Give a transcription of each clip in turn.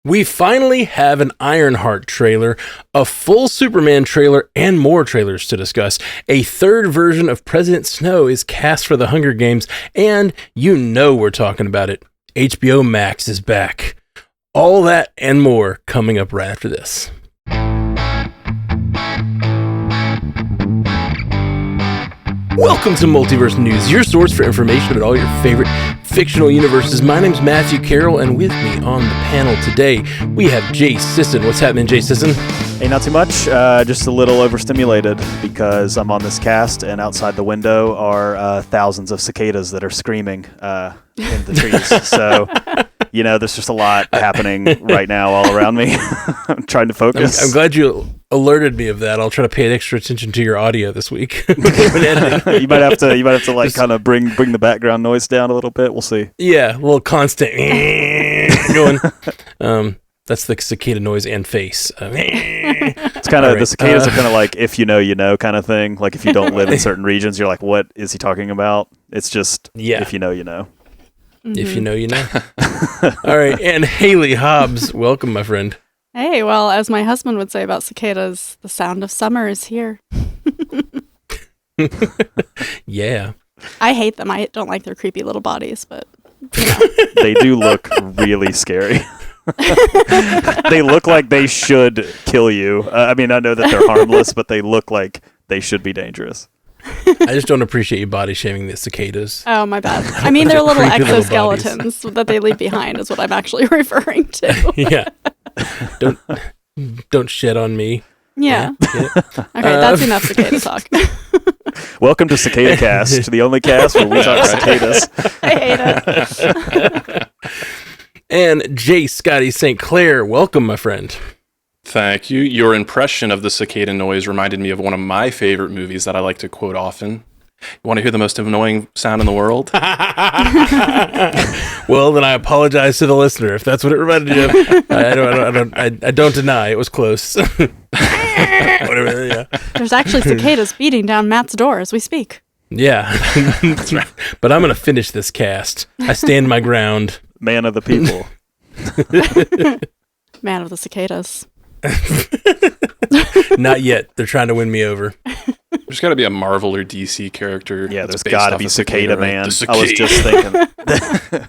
We finally have an Ironheart trailer, a full Superman trailer, and more trailers to discuss. A third version of President Snow is cast for the Hunger Games, and you know we're talking about it. HBO Max is back. All that and more coming up right after this. Welcome to Multiverse News, your source for information about all your favorite fictional universes. My name's Matthew Carroll, and with me on the panel today, we have Jay Sisson. What's happening, Jay Sisson? Hey, not too much. Just a little overstimulated because I'm on this cast, and outside the window are thousands of cicadas that are screaming in the trees. So, you know, there's just a lot happening right now all around me. I'm trying to focus. I'm glad you alerted me of that. I'll try to pay extra attention to your audio this week. You might have to like kind of bring the background noise down a little bit. We'll see. Yeah, a little constant going. That's the cicada noise and face. It's kind of right. The cicadas are kind of like if you know kind of thing. Like if you don't live in certain regions, you're like, what is he talking about? It's just if you know, you know. Mm-hmm. If you know, you know. All right, and Haley Hobbs, welcome, my friend. Hey, well, as my husband would say about cicadas, the sound of summer is here. Yeah. I hate them. I don't like their creepy little bodies, but you know. They do look really scary. They look like they should kill you. I mean, I know that they're harmless, but they look like they should be dangerous. I just don't appreciate you body shaming the cicadas. Oh, my bad. I mean, they're little exoskeletons that they leave behind is what I'm actually referring to. Yeah. Don't shit on me. Yeah. Okay, that's enough cicada talk. Welcome to Cicada Cast, the only cast where we talk cicadas. I hate it. And J. Scotty St. Clair, welcome, my friend. Thank you. Your impression of the cicada noise reminded me of one of my favorite movies that I like to quote often. You want to hear the most annoying sound in the world? Well, then I apologize to the listener if that's what it reminded you of. I don't deny it was close. Whatever. Yeah. There's actually cicadas beating down Matt's door as we speak. Yeah, that's right. But I'm gonna finish this cast. I stand my ground. Man of the people. Man of the cicadas. Not yet. They're trying to win me over. There's got to be a Marvel or DC character. Yeah, there's got to be Cicada Man. Right? I was just thinking.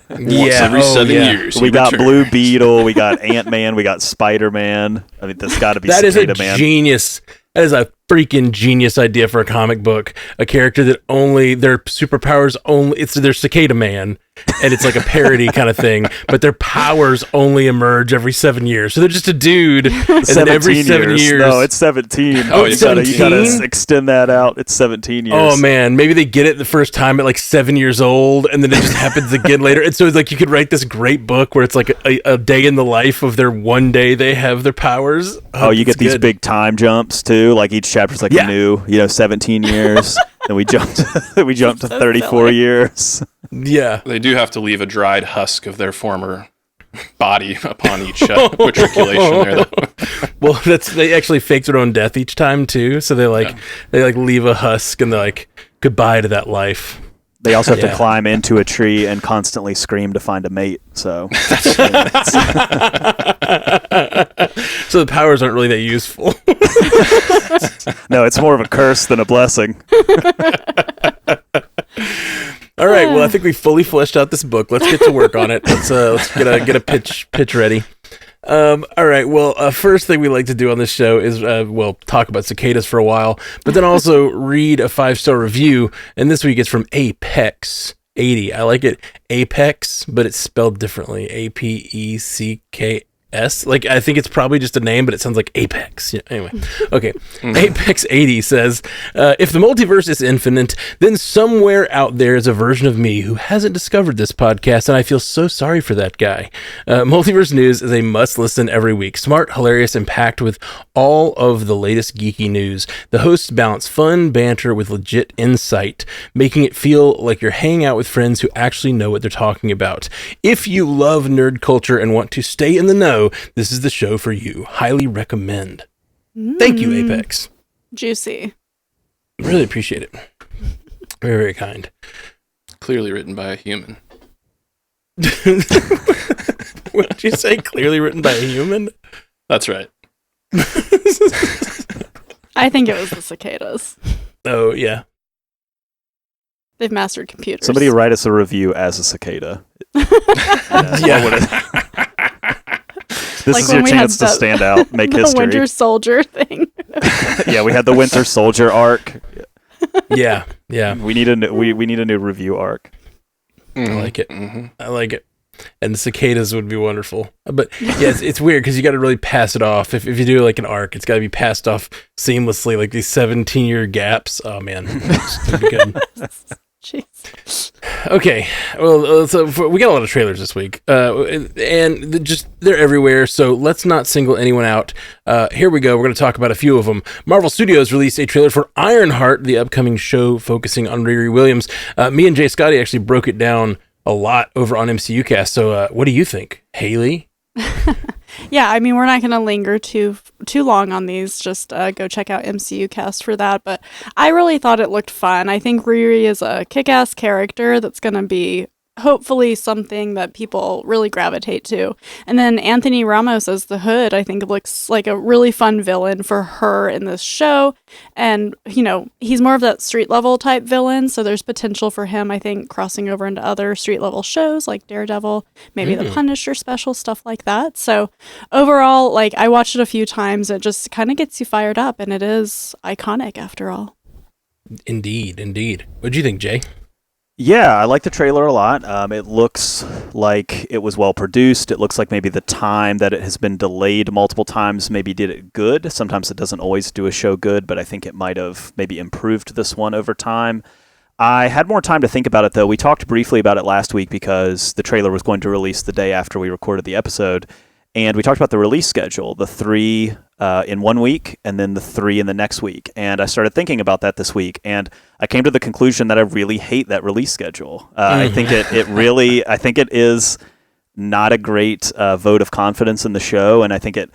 Once every 7 years. We got Blue Beetle. We got Ant-Man. We got Spider-Man. I mean, there's got to be Cicada Man. That is a genius. That is a freaking genius idea for a comic book. A character that only their superpowers it's their Cicada Man, and it's like a parody kind of thing. But their powers only emerge every 7 years. So they're just a dude, and then every 7 years. No, it's 17. Oh, it's 17? You gotta extend that out. It's 17 years. Oh man, maybe they get it the first time at like 7 years old, and then it just happens again later. And so it's like you could write this great book where it's like a day in the life of their one day they have their powers. Oh, you get these big time jumps too. Like each chapter's like a new, 17 years. Then we jumped to 34 years. Yeah. They do have to leave a dried husk of their former body upon each matriculation there, though. Well, they actually fake their own death each time too. So they leave a husk and they're like goodbye to that life. They also have to climb into a tree and constantly scream to find a mate. So, so the powers aren't really that useful. No, it's more of a curse than a blessing. All right. Well, I think we fully fleshed out this book. Let's get to work on it. Let's get a pitch ready. All right. Well, first thing we like to do on this show is, talk about cicadas for a while, but then also read a 5-star review. And this week it's from Apex 80. I like it, Apex, but it's spelled differently. APECKS. Like, I think it's probably just a name, but it sounds like Apex. Yeah, anyway, okay. Apex 80 says, if the multiverse is infinite, then somewhere out there is a version of me who hasn't discovered this podcast, and I feel so sorry for that guy. Multiverse News is a must-listen every week. Smart, hilarious, and packed with all of the latest geeky news. The hosts balance fun banter with legit insight, making it feel like you're hanging out with friends who actually know what they're talking about. If you love nerd culture and want to stay in the know, this is the show for you. Highly recommend. Thank you, Apex. Juicy. Really appreciate it. Very, very kind. Clearly written by a human. What did you say? Clearly written by a human? That's right. I think it was the cicadas. Oh, yeah. They've mastered computers. Somebody write us a review as a cicada. Yeah. This Like is when your we chance had to stand out, make the history. Winter Soldier thing. Yeah, we had the Winter Soldier arc. Yeah. We need a new review arc. I like it. I like it. And the cicadas would be wonderful. But yeah, it's weird because you got to really pass it off. If you do like an arc, it's got to be passed off seamlessly, like these 17-year gaps. Oh, man. It's gonna be good. Jeez. Okay, well, we got a lot of trailers this week, and they're everywhere. So let's not single anyone out. Here we go. We're going to talk about a few of them. Marvel Studios released a trailer for Ironheart, the upcoming show focusing on Riri Williams. Me and Jay Scotty actually broke it down a lot over on MCU Cast. So, what do you think, Haley? Yeah, I mean, we're not going to linger too long on these. Just go check out MCU Cast for that. But I really thought it looked fun. I think Riri is a kick-ass character that's going to be hopefully something that people really gravitate to. And then Anthony Ramos as the Hood, I think looks like a really fun villain for her in this show. And, you know, he's more of that street level type villain. So there's potential for him, I think, crossing over into other street level shows like Daredevil, maybe the Punisher special, stuff like that. So overall, like, I watched it a few times. It just kind of gets you fired up, and it is iconic after all. Indeed. What'd you think, Jay? Yeah, I like the trailer a lot. It looks like it was well produced. It looks like maybe the time that it has been delayed multiple times maybe did it good. Sometimes it doesn't always do a show good, but I think it might have maybe improved this one over time. I had more time to think about it, though. We talked briefly about it last week because the trailer was going to release the day after we recorded the episode. And we talked about the release schedule, the 3 in 1 week and then the 3 in the next week. And I started thinking about that this week, and I came to the conclusion that I really hate that release schedule. I think I think it is not a great vote of confidence in the show. And I think it,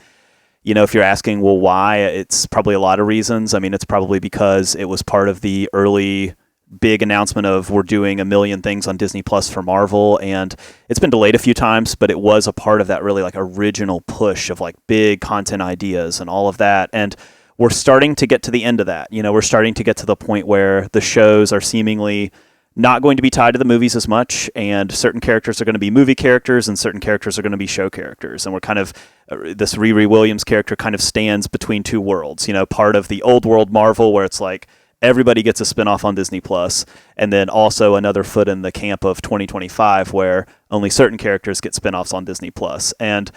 you know, if you're asking, well, why, it's probably a lot of reasons. I mean, it's probably because it was part of the early big announcement of we're doing a million things on Disney Plus for Marvel, and it's been delayed a few times, but it was a part of that really like original push of like big content ideas and all of that. And we're starting to get to the end of that. You know, we're starting to get to the point where the shows are seemingly not going to be tied to the movies as much, and certain characters are going to be movie characters and certain characters are going to be show characters. And we're kind of, this Riri Williams character kind of stands between two worlds, you know, part of the old world Marvel where it's like, everybody gets a spinoff on Disney Plus, and then also another foot in the camp of 2025 where only certain characters get spinoffs on Disney Plus. And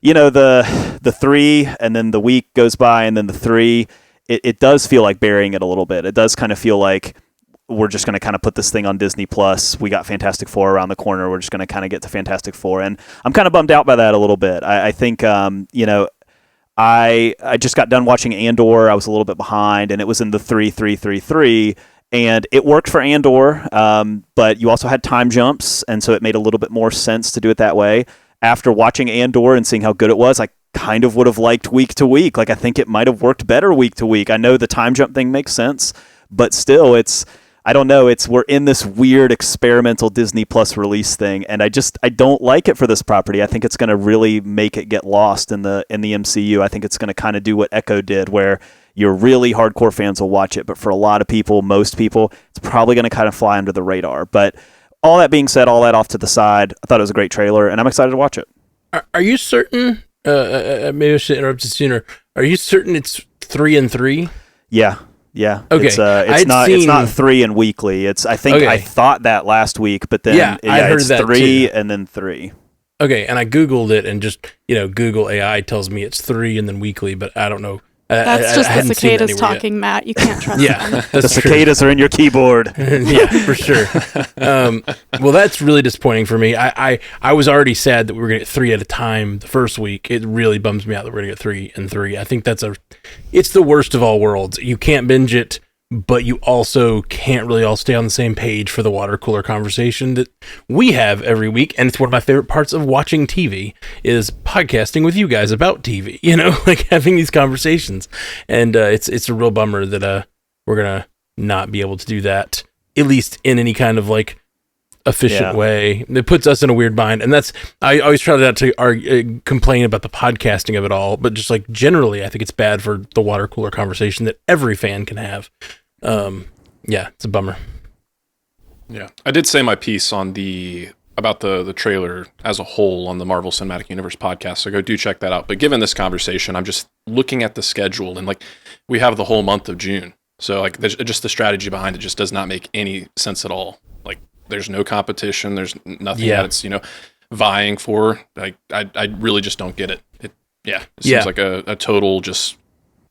you know, the 3 and then the week goes by and then the 3, it does feel like burying it a little bit. It does kind of feel like we're just going to kind of put this thing on Disney Plus. We got Fantastic Four around the corner. We're just going to kind of get to Fantastic Four, and I'm kind of bummed out by that a little bit. I think you know, I just got done watching Andor. I was a little bit behind, and it was in the 3-3-3-3, and it worked for Andor, but you also had time jumps, and so it made a little bit more sense to do it that way. After watching Andor and seeing how good it was, I kind of would have liked week to week. Like, I think it might have worked better week to week. I know the time jump thing makes sense, but still, I don't know. We're in this weird experimental Disney Plus release thing, and I don't like it for this property. I think it's going to really make it get lost in the MCU. I think it's going to kind of do what Echo did, where your really hardcore fans will watch it, but for a lot of people, most people, it's probably going to kind of fly under the radar. But all that being said, all that off to the side, I thought it was a great trailer, and I'm excited to watch it. Are you certain? Maybe I should interrupt you sooner. Are you certain it's 3 and 3? Yeah. Yeah. Okay. It's not 3 and weekly. I thought that last week, but then it's that 3 and then 3. Okay, and I Googled it, and just, you know, Google AI tells me it's 3 and then weekly, but I don't know. That's just the cicadas talking, yet. Matt. You can't trust them. The cicadas are in your keyboard. Yeah, for sure. Well, that's really disappointing for me. I was already sad that we were going to get 3 at a time the first week. It really bums me out that we're going to get 3 and 3. I think it's the worst of all worlds. You can't binge it, but you also can't really all stay on the same page for the water cooler conversation that we have every week. And it's one of my favorite parts of watching TV is podcasting with you guys about TV, you know, like having these conversations. And it's a real bummer that we're going to not be able to do that, at least in any kind of like efficient way. It puts us in a weird bind, and that's I always try not to complain about the podcasting of it all, but just like generally, I think it's bad for the water cooler conversation that every fan can have. Yeah, it's a bummer. Yeah, I did say my piece on about the trailer as a whole on the Marvel Cinematic Universe podcast, so go do check that out. But given this conversation, I'm just looking at the schedule, and like we have the whole month of June, so like just the strategy behind it just does not make any sense at all. Like there's no competition, there's nothing that it's vying for. Like I really just don't get it. It seems like a total just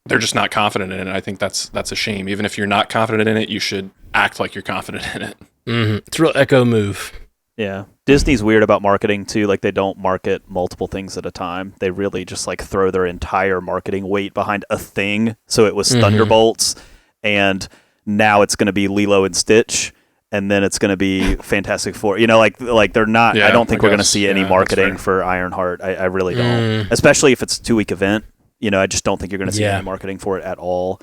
they're just not confident in it. I think that's a shame. Even if you're not confident in it, you should act like you're confident in it. Mm-hmm. It's a real Echo move. Yeah. Disney's weird about marketing too. Like they don't market multiple things at a time. They really just like throw their entire marketing weight behind a thing. So it was Thunderbolts, and now it's going to be Lilo and Stitch, and then it's going to be Fantastic Four. Like they're not. I don't think we're going to see any marketing for Ironheart. I really don't. Especially if it's a 2-week event. I just don't think you're going to see any marketing for it at all.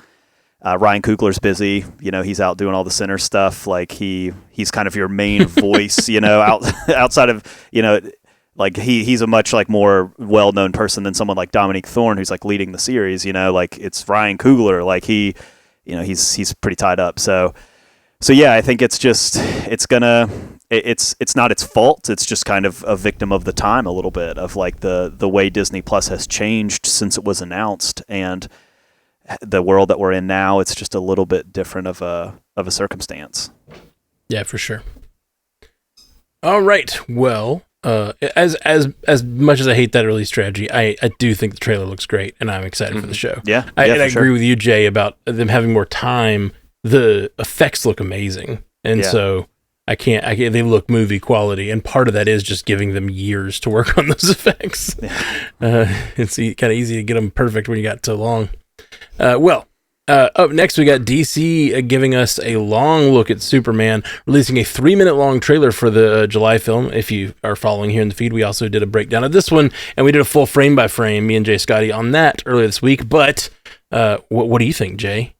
Ryan Coogler's busy. He's out doing all the center stuff. Like he's kind of your main voice. Outside of like he's a much like more well-known person than someone like Dominique Thorne, who's like leading the series. Like it's Ryan Coogler. Like he's pretty tied up. So yeah, I think it's not its fault. It's just kind of a victim of the time a little bit of like the way Disney Plus has changed since it was announced, and the world that we're in now, it's just a little bit different of a circumstance. Yeah, for sure. All right. Well, as much as I hate that early strategy, I do think the trailer looks great, and I'm excited for the show. Yeah. I agree with you, Jay, about them having more time. The effects look amazing, and so they look movie quality, and part of that is just giving them years to work on those effects. It's kind of easy to get them perfect when you got so long. Up next, we got DC giving us a long look at Superman, releasing a 3-minute long trailer for the July film. If you are following here in the feed, we also did a breakdown of this one, and we did a full frame by frame, me and Jay Scotty, on that earlier this week. But what do you think, Jay?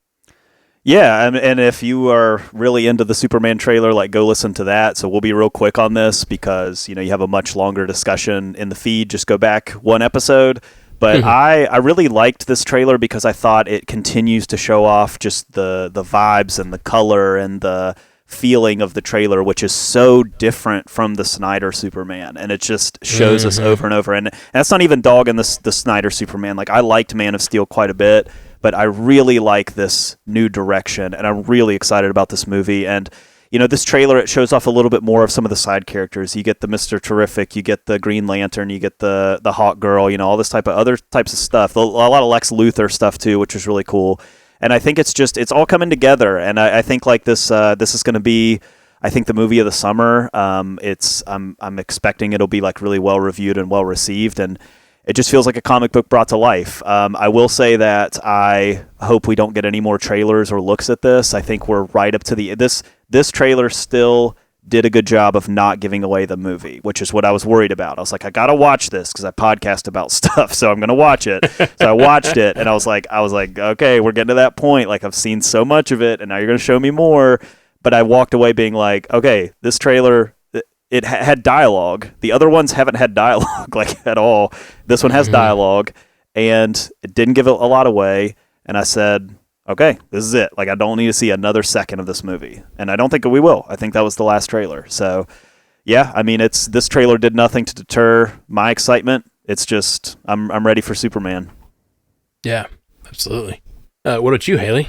Yeah, and if you are really into the Superman trailer, like go listen to that. So we'll be real quick on this because you have a much longer discussion in the feed. Just go back one episode. But I really liked this trailer because I thought it continues to show off just the vibes and the color and the feeling of the trailer, which is so different from the Snyder Superman. And it just shows us over and over. And that's not even dogging the Snyder Superman. Like I liked Man of Steel quite a bit, but I really like this new direction, and I'm really excited about this movie. And this trailer, it shows off a little bit more of some of the side characters. You get the Mr. Terrific, you get the Green Lantern, you get the Hawk Girl, all this type of other types of stuff. A lot of Lex Luthor stuff too, which is really cool. And I think it's all coming together. And I think like this is going to be, I think, the movie of the summer. I'm expecting it'll be like really well reviewed and well received, and it just feels like a comic book brought to life. I will say that I hope we don't get any more trailers or looks at this. I think we're right up to this trailer still did a good job of not giving away the movie, which is what I was worried about. I was like, I got to watch this because I podcast about stuff, so I'm going to watch it. So I watched it, and I was like, okay, we're getting to that point. Like, I've seen so much of it, and now you're going to show me more. But I walked away being like, okay, this trailer, it had dialogue. The other ones haven't had dialogue like at all. This one has dialogue, and it didn't give a lot away. And I said, okay, this is it. Like, I don't need to see another second of this movie, and I don't think we will. I think that was the last trailer. So, yeah, I mean, this trailer did nothing to deter my excitement. It's just I'm ready for Superman. Yeah, absolutely. What about you, Haley?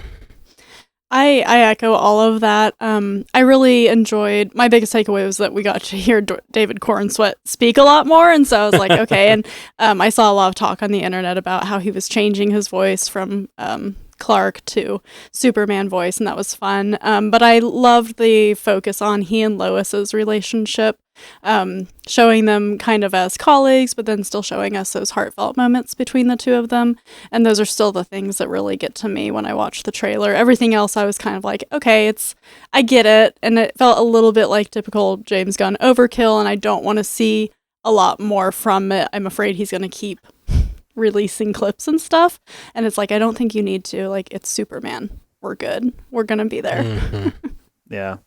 I echo all of that. I really enjoyed, my biggest takeaway was that we got to hear David Cornsweet speak a lot more, and so I was like, okay. And I saw a lot of talk on the internet about how he was changing his voice from Clark to Superman voice, and that was fun. But I loved the focus on he and Lois's relationship, showing them kind of as colleagues, but then still showing us those heartfelt moments between the two of them. And those are still the things that really get to me when I watch the trailer. Everything else I was kind of like, okay, I get it. And it felt a little bit like typical James Gunn overkill, and I don't want to see a lot more from it. I'm afraid he's going to keep releasing clips and stuff, and it's like, I don't think you need to. Like, it's Superman. We're good. We're gonna be there. Yeah.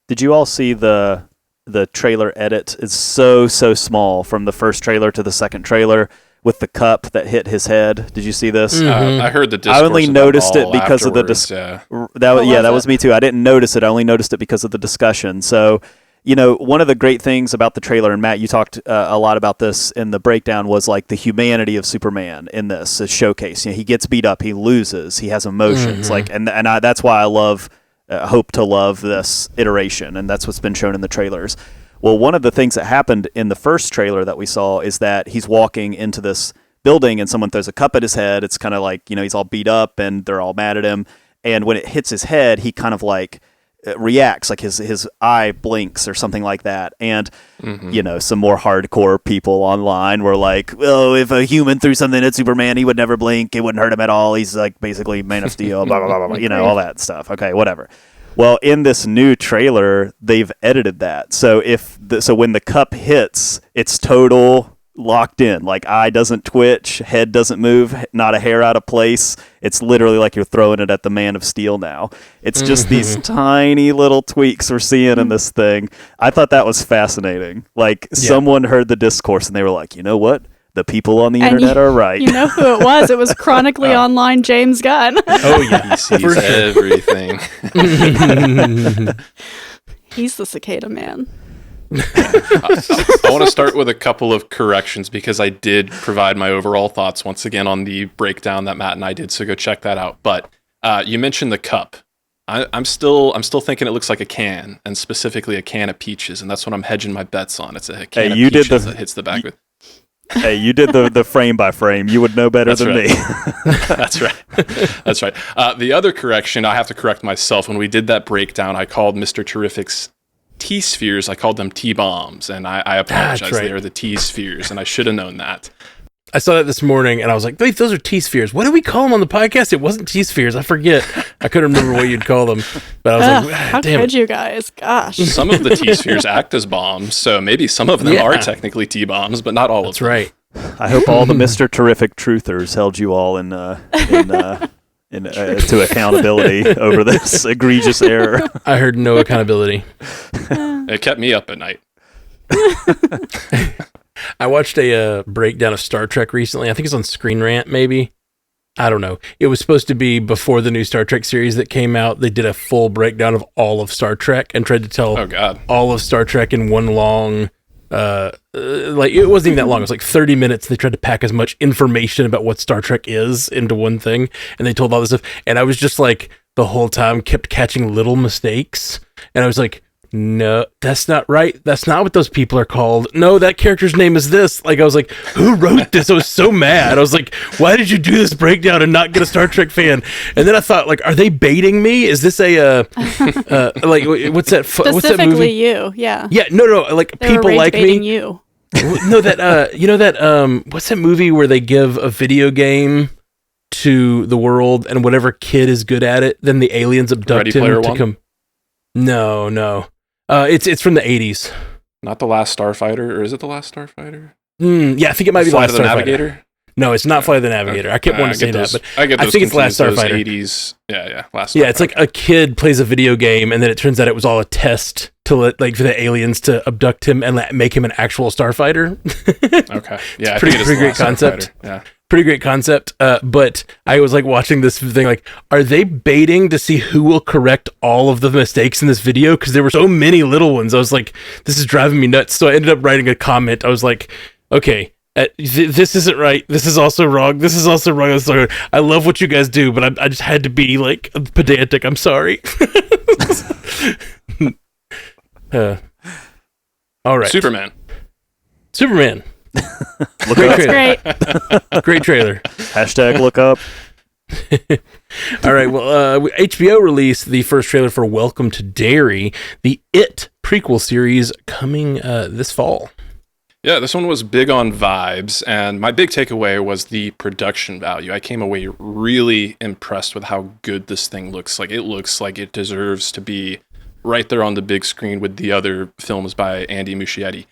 Did you all see the the trailer edit is so small from the first trailer to the second trailer with the cup that hit his head. Did you see this? I heard the discourse. I only noticed it because of the that was me too. I didn't notice it. I only noticed it because of the discussion. So, one of the great things about the trailer, and Matt, you talked a lot about this in the breakdown, was like the humanity of Superman in this showcase. He gets beat up, he loses, he has emotions, that's why I hope to love this iteration, and that's what's been shown in the trailers. Well, one of the things that happened in the first trailer that we saw is that he's walking into this building and someone throws a cup at his head. It's kind of like, he's all beat up and they're all mad at him. And when it hits his head, he kind of like reacts, like his eye blinks or something like that. And, some more hardcore people online were like, well, if a human threw something at Superman, he would never blink. It wouldn't hurt him at all. He's like basically Man of Steel, blah, blah, blah, blah, all that stuff. Okay, whatever. Well, in this new trailer, they've edited that. So when the cup hits, it's total locked in. Like eye doesn't twitch, head doesn't move, not a hair out of place. It's literally like you're throwing it at the Man of Steel now. It's just these tiny little tweaks we're seeing in this thing. I thought that was fascinating. Like someone heard the discourse and they were like, you know what? The people on the internet are right. You know who it was? It was chronically online James Gunn. Oh, yeah. He sees everything. He's the cicada man. I want to start with a couple of corrections because I did provide my overall thoughts once again on the breakdown that Matt and I did, so go check that out. But you mentioned the cup. I'm still thinking it looks like a can, and specifically a can of peaches, and that's what I'm hedging my bets on. It's a can of peaches that hits the back with. Hey, you did the frame by frame. You would know better than me. That's right. That's right. The other correction, I have to correct myself. When we did that breakdown, I called Mr. Terrific's T-spheres. I called them T-bombs, and I apologize. They are the T-spheres, and I should have known that. I saw that this morning, and I was like, wait, those are T-spheres. What did we call them on the podcast? It wasn't T-spheres. I forget. I couldn't remember what you'd call them. But I was like, how damn could it. you guys? Gosh. Some of the T-spheres act as bombs, so maybe some of them are technically T-bombs, but not all of them. That's right. I hope all the Mr. Terrific truthers held you all in to accountability over this egregious error. I heard no accountability. It kept me up at night. I watched a breakdown of Star Trek recently. I think it's on Screen Rant, maybe. I don't know. It was supposed to be before the new Star Trek series that came out. They did a full breakdown of all of Star Trek and tried to tell all of Star Trek in one long... like it wasn't even that long. It was like 30 minutes. They tried to pack as much information about what Star Trek is into one thing, and they told all this stuff. And I was just like, the whole time kept catching little mistakes, and I was like, no, that's not right. That's not what those people are called. No, that character's name is this. Like, I was like, who wrote this? I was so mad. I was like, why did you do this breakdown and not get a Star Trek fan? And then I thought, like, are they baiting me? Is this a like what's that? What's that movie? You, yeah. Yeah, no, like they people like me. You. No, that you know that what's that movie where they give a video game to the world and whatever kid is good at it, then the aliens abduct him to come. No. It's from the 80s. Not The Last Starfighter, or is it The Last Starfighter? Yeah, I think it might be Flight Last of the Starfighter. Navigator? No, it's not Flight of the Navigator. I kept wanting to say that, but I think it's Last Starfighter. 80s. Yeah, Last Starfighter. Yeah, it's like a kid plays a video game, and then it turns out it was all a test to let, like, for the aliens to abduct him and make him an actual starfighter. Okay. Yeah, pretty great concept. Yeah. Pretty great concept, but I was like watching this thing like, are they baiting to see who will correct all of the mistakes in this video? Because there were so many little ones. I was like, this is driving me nuts. So I ended up writing a comment. I was like, okay, this isn't right. This is also wrong. This is also wrong. I love what you guys do, but I just had to be like pedantic. I'm sorry. All right. Superman. Great trailer. Great. Great trailer. Hashtag look up. All right. Well, HBO released the first trailer for Welcome to Derry, the It prequel series coming this fall. Yeah, this one was big on vibes, and my big takeaway was the production value. I came away really impressed with how good this thing looks. Like, it looks like it deserves to be right there on the big screen with the other films by Andy Muschietti.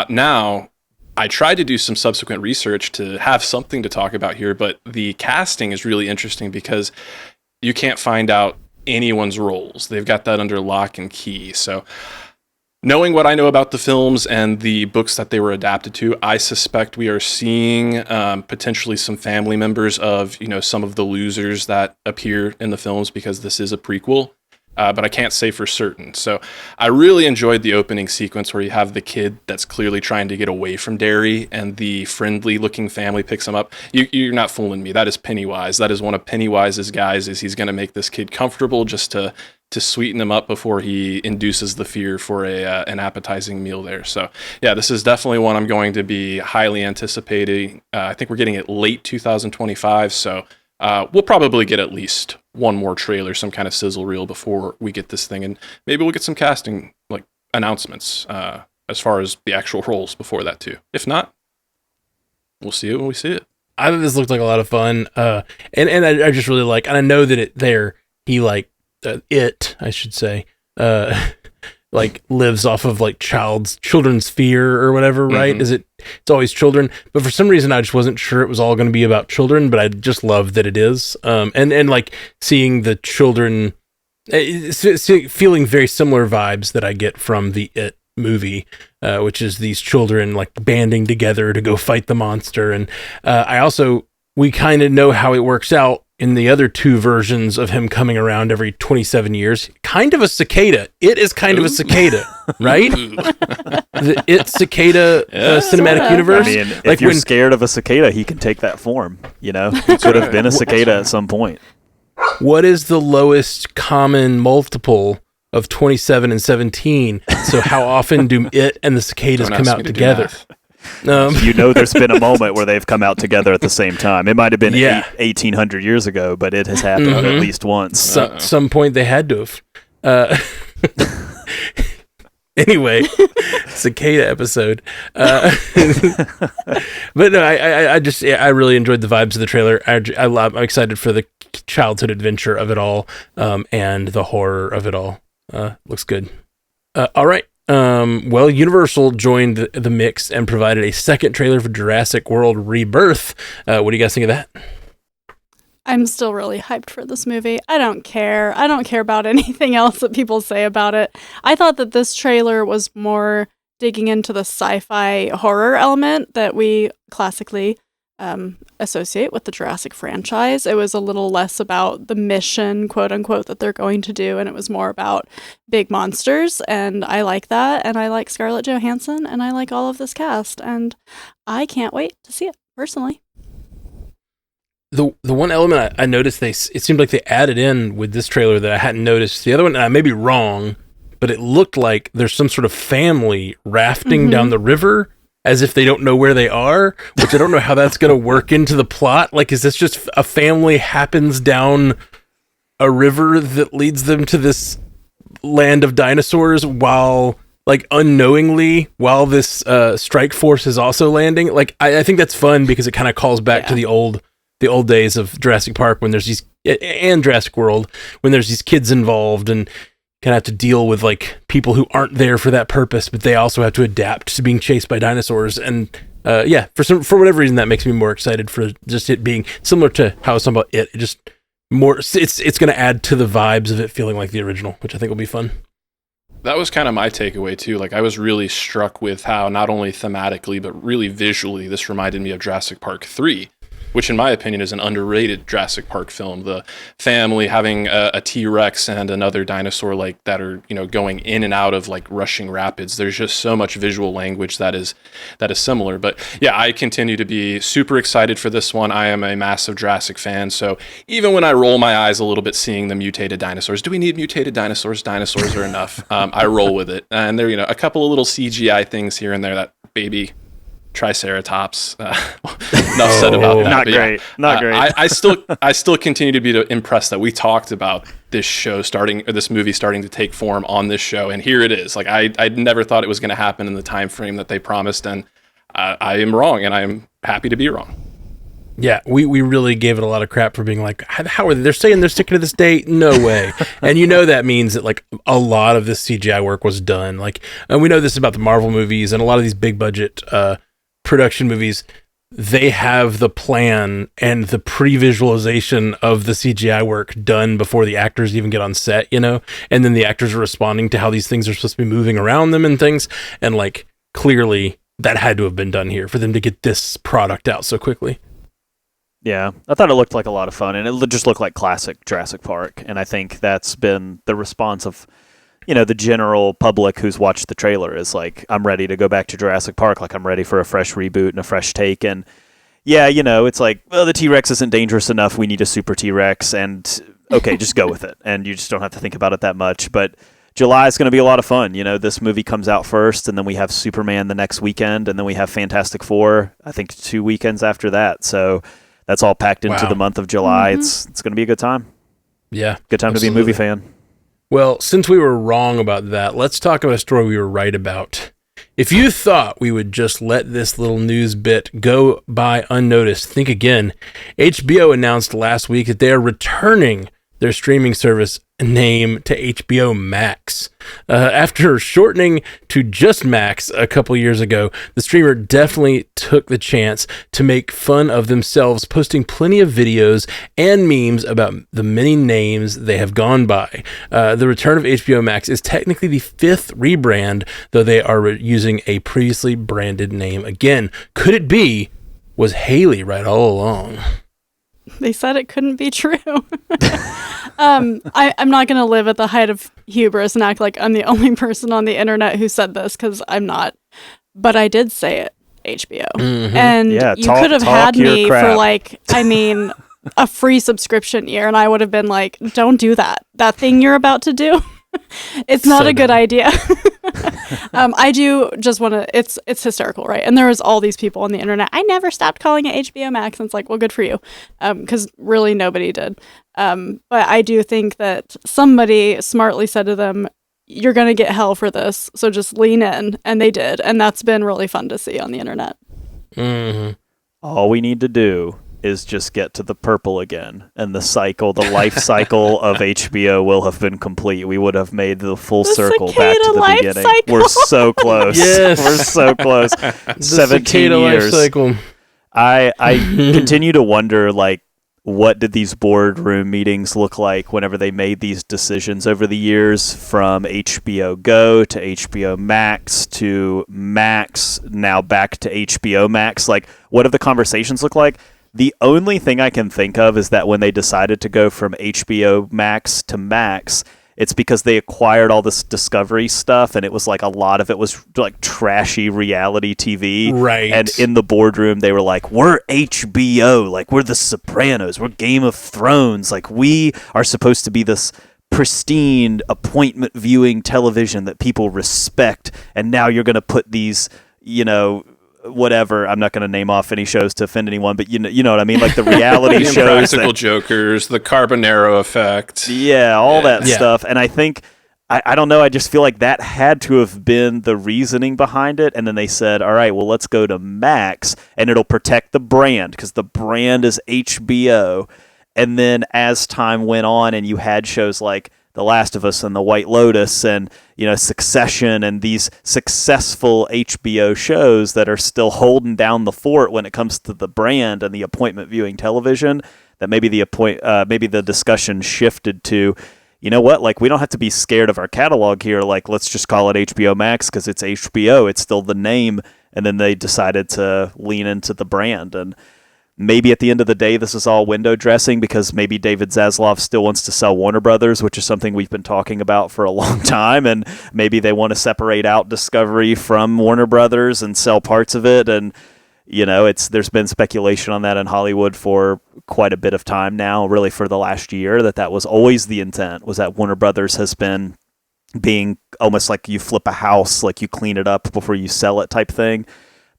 Now, I tried to do some subsequent research to have something to talk about here, but the casting is really interesting because you can't find out anyone's roles. They've got that under lock and key. So knowing what I know about the films and the books that they were adapted to, I suspect we are seeing potentially some family members of, some of the losers that appear in the films because this is a prequel. But I can't say for certain. So I really enjoyed the opening sequence where you have the kid that's clearly trying to get away from Derry and the friendly-looking family picks him up. You're not fooling me. That is Pennywise. That is one of Pennywise's guys, is he's going to make this kid comfortable just to sweeten him up before he induces the fear for an appetizing meal there. So, yeah, this is definitely one I'm going to be highly anticipating. I think we're getting it late 2025, so we'll probably get at least one more trailer, some kind of sizzle reel before we get this thing, and maybe we'll get some casting announcements as far as the actual roles before that too. If not, we'll see it when we see it. I thought this looked like a lot of fun, and I just really like, and I know that I should say, lives off of children's fear or whatever, right? Mm-hmm. It's always children, but for some reason I just wasn't sure it was all going to be about children, but I just love that it is. And seeing the children, feeling very similar vibes that I get from the It movie, which is these children banding together to go fight the monster. And we kind of know how it works out in the other two versions of him coming around every 27 years. Kind of a cicada. It is kind of a cicada, right? The It cicada cinematic universe. I mean, if you're scared of a cicada, he can take that form. He could have been a cicada at some point. What is the lowest common multiple of 27 and 17? So how often do It and the cicadas come out together? There's been a moment where they've come out together at the same time. It might have been 1800 years ago, but it has happened at least once. Some point they had to have. Anyway, cicada episode. But no, I really enjoyed the vibes of the trailer. I'm excited for the childhood adventure of it all, and the horror of it all. Looks good. All right. Universal joined the mix and provided a second trailer for Jurassic World Rebirth. What do you guys think of that? I'm still really hyped for this movie. I don't care about anything else that people say about it. I thought that this trailer was more digging into the sci-fi horror element that we classically associate with the Jurassic franchise. It was a little less about the mission, quote unquote, that they're going to do, and it was more about big monsters, and I like that, and I like Scarlett Johansson, and I like all of this cast, and I can't wait to see it, personally. The one element I noticed, it seemed like they added in with this trailer that I hadn't noticed. The other one, I may be wrong, but it looked like there's some sort of family rafting down the river, as if they don't know where they are, which I don't know how that's going to work into the plot. Is this just a family happens down a river that leads them to this land of dinosaurs while, unknowingly, while this strike force is also landing? I think that's fun because it kind of calls back to the old days of Jurassic Park when there's these, and Jurassic World, when there's these kids involved and kind of have to deal with people who aren't there for that purpose, but they also have to adapt to being chased by dinosaurs. And for whatever reason, that makes me more excited for just it being similar to how I was talking about it. Just more, it's going to add to the vibes of it feeling like the original, which I think will be fun. That was kind of my takeaway too. I was really struck with how not only thematically but really visually this reminded me of Jurassic Park 3. Which in my opinion is an underrated Jurassic Park film. The family having a T-Rex and another dinosaur that are, going in and out of rushing rapids. There's just so much visual language that is similar. But yeah, I continue to be super excited for this one. I am a massive Jurassic fan. So even when I roll my eyes a little bit seeing the mutated dinosaurs, do we need mutated dinosaurs? Dinosaurs are enough. I roll with it. And there, a couple of little CGI things here and there, that baby Triceratops. Enough said about that. Not great. I still continue to be impressed that we talked about this movie starting to take form on this show, and here it is. I never thought it was going to happen in the time frame that they promised, and I am wrong, and I am happy to be wrong. Yeah, we really gave it a lot of crap for being how are they? They're saying they're sticking to this date? No way. And that means that a lot of this CGI work was done. And we know this about the Marvel movies and a lot of these big budget production movies. they have the plan and the pre-visualization of the CGI work done before the actors even get on set, and then the actors are responding to how these things are supposed to be moving around them and things, and like clearly that had to have been done here for them to get this product out so quickly. Yeah, I thought it looked like a lot of fun, and it just looked like classic Jurassic Park, and I think that's been the response of the general public who's watched the trailer is like, I'm ready to go back to Jurassic Park. Like, I'm ready for a fresh reboot and a fresh take. And yeah, it's like, well, the T-Rex isn't dangerous enough. We need a super T-Rex. And okay, just go with it. And you just don't have to think about it that much. But July is going to be a lot of fun. This movie comes out first, and then we have Superman the next weekend, and then we have Fantastic Four, I think 2 weekends after that. So that's all packed into the month of July. Mm-hmm. It's going to be a good time. Yeah. Good time to be a movie fan. Well, since we were wrong about that, let's talk about a story we were right about. If you thought we would just let this little news bit go by unnoticed, think again. HBO announced last week that they are returning their streaming service name to HBO Max. After shortening to just Max a couple years ago, the streamer definitely took the chance to make fun of themselves, posting plenty of videos and memes about the many names they have gone by. The return of HBO Max is technically the 5th rebrand, though they are using a previously branded name again. Could it be, was Haley right all along? They said it couldn't be true. I'm not going to live at the height of hubris and act like I'm the only person on the internet who said this, because I'm not. But I did say it, HBO. Mm-hmm. And you could have had me for a free subscription year, and I would have been like, don't do that. That thing you're about to do, it's not a good idea. I do just want to, it's hysterical, right? And there was all these people on the internet, I never stopped calling it HBO Max, and it's like, well, good for you, because really nobody did. But I do think that somebody smartly said to them, you're going to get hell for this, so just lean in, and they did, and that's been really fun to see on the internet. Mm-hmm. All we need to do is just get to the purple again, and the life cycle of HBO will have been complete. We would have made the full circle back to the beginning. Cycle. We're so close. Yes. We're so close. 17 years. Life cycle. I continue to wonder, like, what did these boardroom meetings look like whenever they made these decisions over the years, from HBO Go to HBO Max to Max, now back to HBO Max? Like, what do the conversations look like? The only thing I can think of is that when they decided to go from HBO Max to Max, it's because they acquired all this Discovery stuff, and it was like a lot of it was like trashy reality TV. Right. And in the boardroom, they were like, we're HBO, like we're the Sopranos, we're Game of Thrones, like we are supposed to be this pristine appointment viewing television that people respect, and now you're going to put these, whatever, I'm not going to name off any shows to offend anyone, but you know what I mean, like the reality the shows, Impractical Jokers, the Carbonaro Effect, all that stuff. And I think I don't know, I just feel like that had to have been the reasoning behind it. And then they said, all right, well, let's go to Max, and it'll protect the brand because the brand is HBO. And then as time went on, and you had shows like The Last of Us and The White Lotus and Succession and these successful HBO shows that are still holding down the fort when it comes to the brand and the appointment viewing television, that maybe the discussion shifted to, you know what, like we don't have to be scared of our catalog here, like let's just call it HBO Max because it's HBO, it's still the name. And then they decided to lean into the brand. And maybe at the end of the day, this is all window dressing because maybe David Zaslav still wants to sell Warner Brothers, which is something we've been talking about for a long time. And maybe they want to separate out Discovery from Warner Brothers and sell parts of it. And, there's been speculation on that in Hollywood for quite a bit of time now, really for the last year, that was always the intent, was that Warner Brothers has been being almost like you flip a house, like you clean it up before you sell it type thing.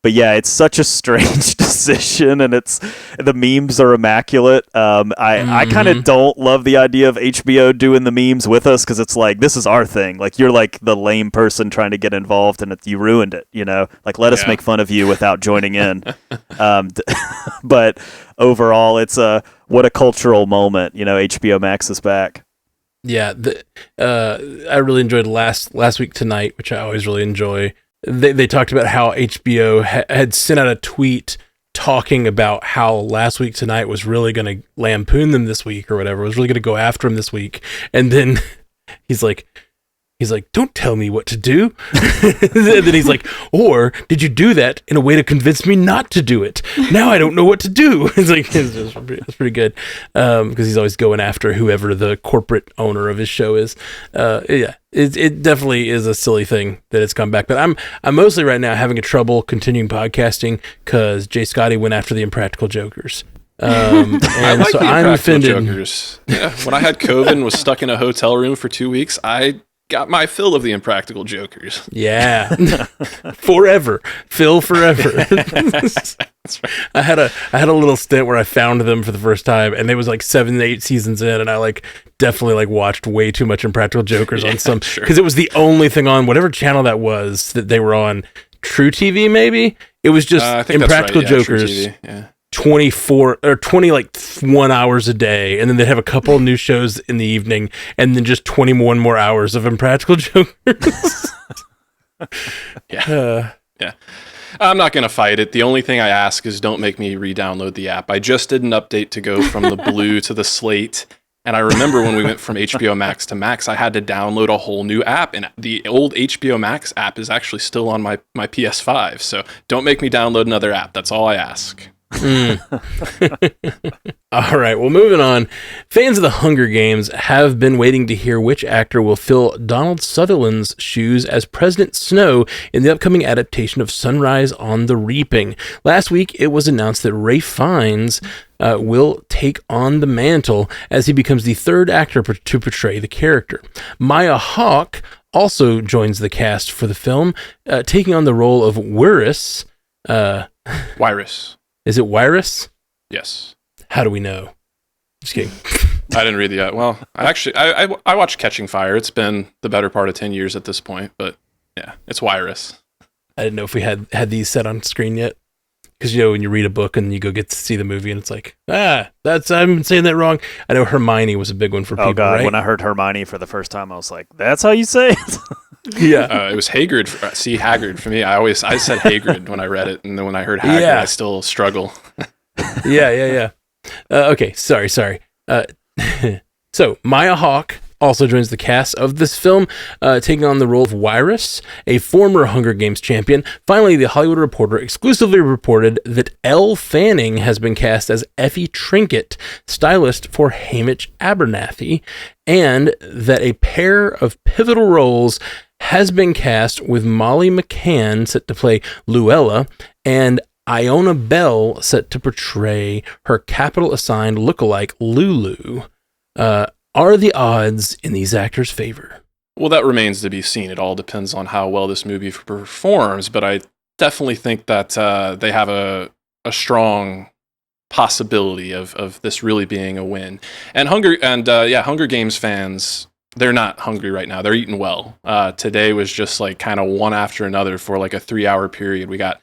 But yeah, it's such a strange decision, and the memes are immaculate. I kind of don't love the idea of HBO doing the memes with us because it's like, this is our thing. Like you're like the lame person trying to get involved, and you ruined it. Like let us make fun of you without joining in. But overall, it's what a cultural moment. HBO Max is back. Yeah, I really enjoyed last week tonight, which I always really enjoy. They talked about how HBO had sent out a tweet talking about how Last Week Tonight was really going to lampoon them this week or whatever, was really going to go after him this week. And then he's like, don't tell me what to do. And then he's like, or did you do that in a way to convince me not to do it? Now I don't know what to do. It's pretty good. Because he's always going after whoever the corporate owner of his show is. Yeah, it definitely is a silly thing that it's come back. But I'm mostly right now having a trouble continuing podcasting because Jay Scotty went after the Impractical Jokers. And I like so the I'm Impractical offended. Jokers. Yeah, when I had COVID and was stuck in a hotel room for 2 weeks, I got my fill of the Impractical Jokers. Yeah. Forever. Phil forever. That's right. I had a little stint where I found them for the first time, and it was like 7 to 8 seasons in, and I definitely watched way too much Impractical Jokers on some, because it was the only thing on whatever channel that was that they were on. True TV, maybe. It was just I think Impractical that's right. Jokers. True TV. Yeah. 24 or 1 hours a day, and then they'd have a couple of new shows in the evening, and then just 21 more hours of Impractical Jokers. Yeah. I'm not going to fight it. The only thing I ask is don't make me re-download the app. I just did an update to go from the blue to the slate, and I remember when we went from HBO Max to Max, I had to download a whole new app, and the old HBO Max app is actually still on my PS5, so don't make me download another app. That's all I ask. All right, well, moving on. Fans of the Hunger Games have been waiting to hear which actor will fill Donald Sutherland's shoes as President Snow in the upcoming adaptation of Sunrise on the Reaping. Last week, it was announced that Ralph Fiennes will take on the mantle as he becomes the third actor to portray the character. Maya Hawke also joins the cast for the film, taking on the role of Wirus. Wirus. Is it Wirus? Yes. How do we know? Just kidding. I didn't read the well, I watched Catching Fire. It's been the better part of 10 years at this point, but yeah, it's Wirus. I didn't know if we had these set on screen yet. Because, when you read a book and you go get to see the movie and it's like, I'm saying that wrong. I know Hermione was a big one for people, Oh, God. right? When I heard Hermione for the first time, I was like, that's how you say it? Yeah. It was Hagrid. Haggard for me. I said Hagrid when I read it, and then when I heard Haggard, I still struggle. Yeah. Okay, sorry. So, Maya Hawke also joins the cast of this film, taking on the role of Wirus, a former Hunger Games champion. Finally, The Hollywood Reporter exclusively reported that Elle Fanning has been cast as Effie Trinket, stylist for Haymitch Abernathy, and that a pair of pivotal roles has been cast with Molly McCann set to play Louella and Iona Bell set to portray her capital-assigned lookalike Lulu. Are the odds in these actors' favor? Well, that remains to be seen. It all depends on how well this movie performs, but I definitely think that they have a strong possibility of this really being a win. And Hunger Games fans, they're not hungry right now. They're eating well. Today was just kind of one after another for a 3-hour period. We got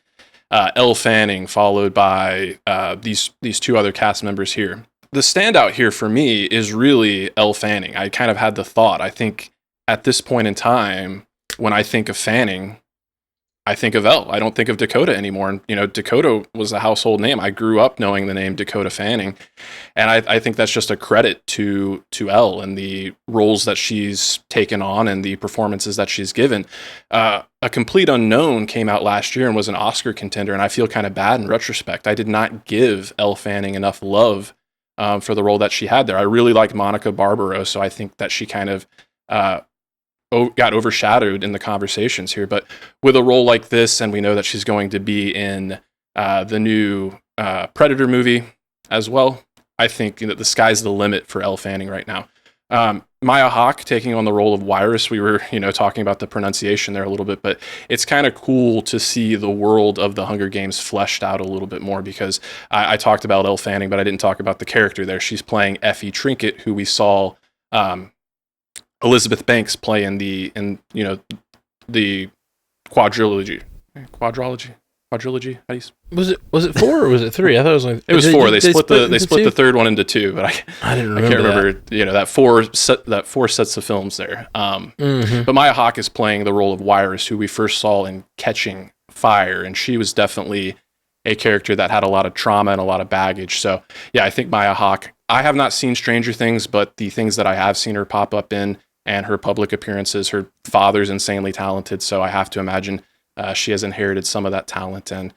Elle Fanning followed by these two other cast members here. The standout here for me is really Elle Fanning. I kind of had the thought. I think at this point in time, when I think of Fanning, I think of Elle. I don't think of Dakota anymore. And, Dakota was a household name. I grew up knowing the name Dakota Fanning. And I think that's just a credit to Elle and the roles that she's taken on and the performances that she's given. A Complete Unknown came out last year and was an Oscar contender. And I feel kind of bad in retrospect. I did not give Elle Fanning enough love for the role that she had there. I really liked Monica Barbaro, so I think that she kind of got overshadowed in the conversations here. But with a role like this, and we know that she's going to be in the new Predator movie as well, I think that the sky's the limit for Elle Fanning right now. Maya Hawke taking on the role of Wirus. We were, talking about the pronunciation there a little bit, but it's kind of cool to see the world of the Hunger Games fleshed out a little bit more, because I talked about Elle Fanning, but I didn't talk about the character there. She's playing Effie Trinket, who we saw Elizabeth Banks play in the quadrilogy. How do you Was it 4 or was it 3? I thought it was like it was 4. They split two? the third one into 2, but I didn't remember. I can't remember that 4 sets of films there. But Maya Hawke is playing the role of Wirus, who we first saw in Catching Fire, and she was definitely a character that had a lot of trauma and a lot of baggage. So yeah, I think Maya Hawke, I have not seen Stranger Things, but the things that I have seen her pop up in and her public appearances, her father's insanely talented. So I have to imagine she has inherited some of that talent. And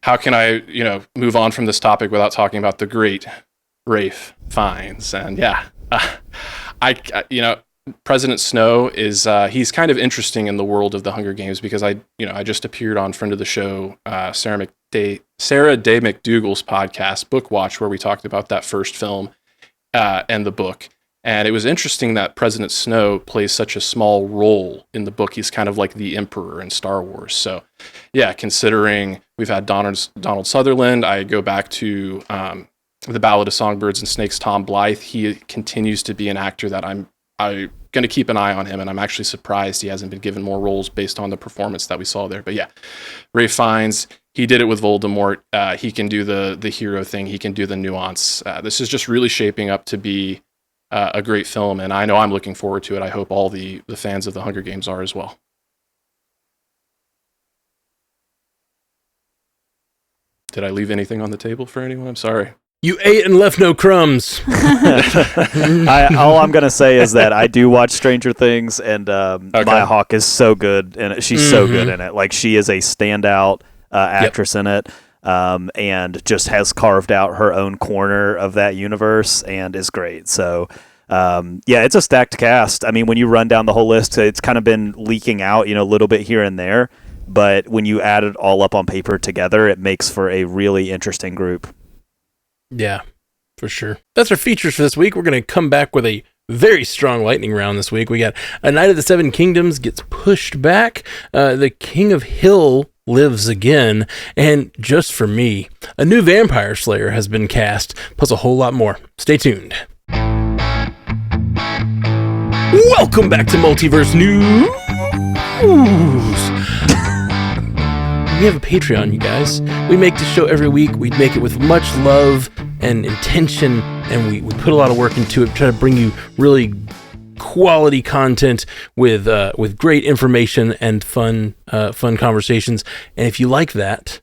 how can I, move on from this topic without talking about the great Ralph Fiennes? And yeah, President Snow is he's kind of interesting in the world of the Hunger Games because I just appeared on friend of the show Sarah Day McDougal's podcast Book Watch, where we talked about that first film and the book. And it was interesting that President Snow plays such a small role in the book. He's kind of like the Emperor in Star Wars. So yeah, considering we've had Donald Sutherland, I go back to The Ballad of Songbirds and Snakes, Tom Blythe. He continues to be an actor that I'm going to keep an eye on him, and I'm actually surprised he hasn't been given more roles based on the performance that we saw there. But yeah, Ralph Fiennes, he did it with Voldemort. He can do the hero thing. He can do the nuance. This is just really shaping up to be a great film, and I know I'm looking forward to it. I hope all the fans of the Hunger Games are as well. Did I leave anything on the table for anyone? I'm sorry. You ate and left no crumbs. All I'm going to say is that I do watch Stranger Things, and Maya Hawke is so good in it. She's so good in it. Like, she is a standout actress in it, and just has carved out her own corner of that universe and is great. So, it's a stacked cast. I mean, when you run down the whole list, it's kind of been leaking out, a little bit here and there. But when you add it all up on paper together, it makes for a really interesting group. Yeah, for sure. That's our features for this week. We're going to come back with a very strong lightning round this week. We got A Night of the Seven Kingdoms gets pushed back. The King of Hill lives again. And just for me, a new Vampire Slayer has been cast, plus a whole lot more. Stay tuned. Welcome back to Multiverse News. We have a Patreon, you guys. We make this show every week. We make it with much love and intention, and we put a lot of work into it, try to bring you really quality content with great information and fun conversations. And if you like that,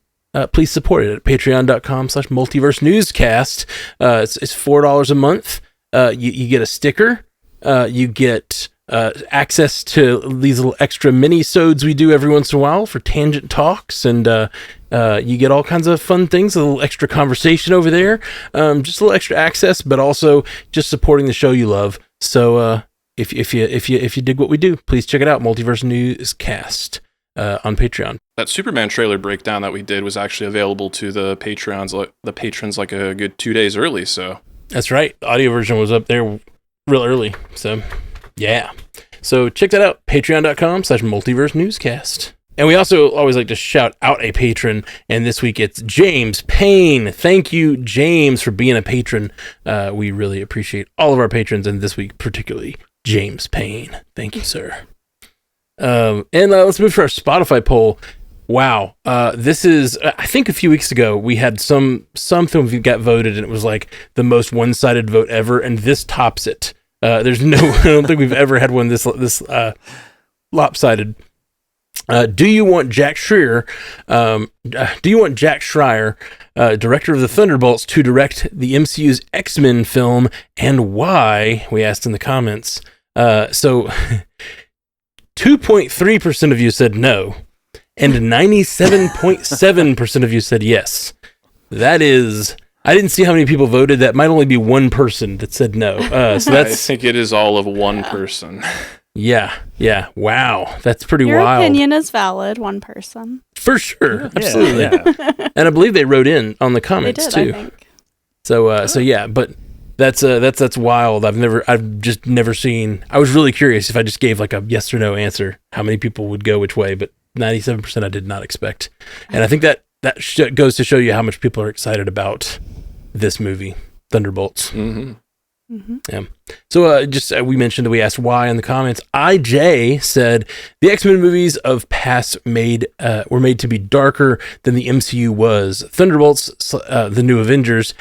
please support it at patreon.com/multiversenewscast. It's $4 a month. You get a sticker. You get access to these little extra mini-sodes we do every once in a while for tangent talks, and you get all kinds of fun things, a little extra conversation over there, just a little extra access, but also just supporting the show you love. So if you dig what we do, please check it out, Multiverse Newscast on Patreon. That Superman trailer breakdown that we did was actually available to the patrons like a good 2 days early. So that's right, the audio version was up there real early. So yeah. So check that out, patreon.com/multiversenewscast. And we also always like to shout out a patron, and this week it's James Payne. Thank you, James, for being a patron. We really appreciate all of our patrons, and this week particularly James Payne. Thank you, sir. And let's move to our Spotify poll. Wow. This is, I think a few weeks ago, we had some film got voted, and it was like the most one-sided vote ever, and this tops it. I don't think we've ever had one this lopsided. Do you want Jack Schreier, director of the Thunderbolts, to direct the MCU's X-Men film, and why? We asked in the comments. So 2.3% of you said no, and 97.7% of you said yes. That is... I didn't see how many people voted. That might only be one person that said no. So I think it is all of one person. Yeah. Wow, that's pretty Your wild. Your opinion is valid. One person, for sure, absolutely. Yeah. And I believe they wrote in on the comments too. I think. So yeah, but that's wild. I've just never seen. I was really curious if I just gave like a yes or no answer, how many people would go which way. But 97% I did not expect, and I think that goes to show you how much people are excited about this movie, Thunderbolts. Mm-hmm. Mm-hmm. Yeah. So we mentioned that we asked why in the comments. IJ said the X-Men movies of past were made to be darker than the MCU was. Thunderbolts, the New Avengers,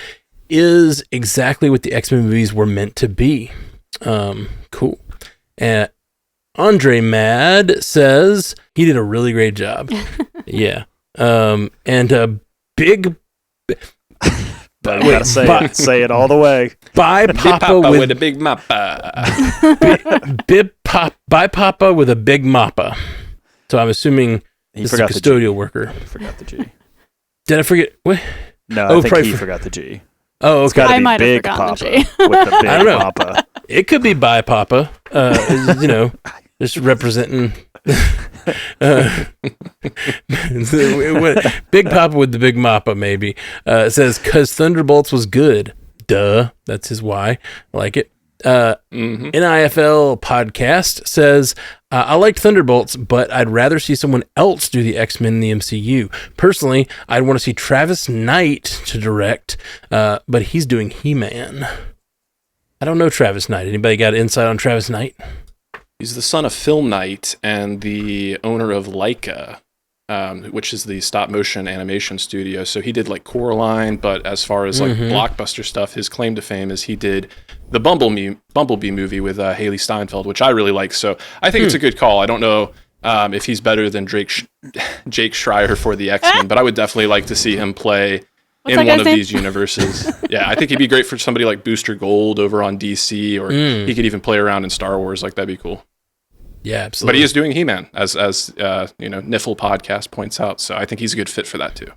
is exactly what the X-Men movies were meant to be. Cool. And Andre Mad says he did a really great job. Yeah. And big. But you gotta say it all the way. By Papa with a big mappa. By Papa with a big mappa. So I'm assuming this is a custodial worker. He forgot the G. Did I forget? What? No, I think he forgot the G. Oh, okay. It's gotta I be might have Big forgotten Papa the G. with the big I don't know. Papa. It could be by Papa. Just representing. Big Papa with the big mappa, maybe. It says, "'Cause Thunderbolts was good." Duh. That's his why. I like it. NIFL podcast says, I liked Thunderbolts, but I'd rather see someone else do the X-Men in the MCU. Personally, I'd want to see Travis Knight to direct, but he's doing He-Man. I don't know Travis Knight. Anybody got insight on Travis Knight? He's the son of Film Knight and the owner of Leica, which is the stop motion animation studio. So he did like Coraline, but as far as like blockbuster stuff, his claim to fame is he did the Bumblebee movie with Haley Steinfeld, which I really like. So I think it's a good call. I don't know if he's better than Jake Schreier for the X-Men, but I would definitely like to see him play in one of these universes. Yeah, I think he'd be great for somebody like Booster Gold over on DC, or he could even play around in Star Wars. Like, that'd be cool. Yeah, absolutely. But he is doing He-Man, as Niffle Podcast points out. So I think he's a good fit for that too.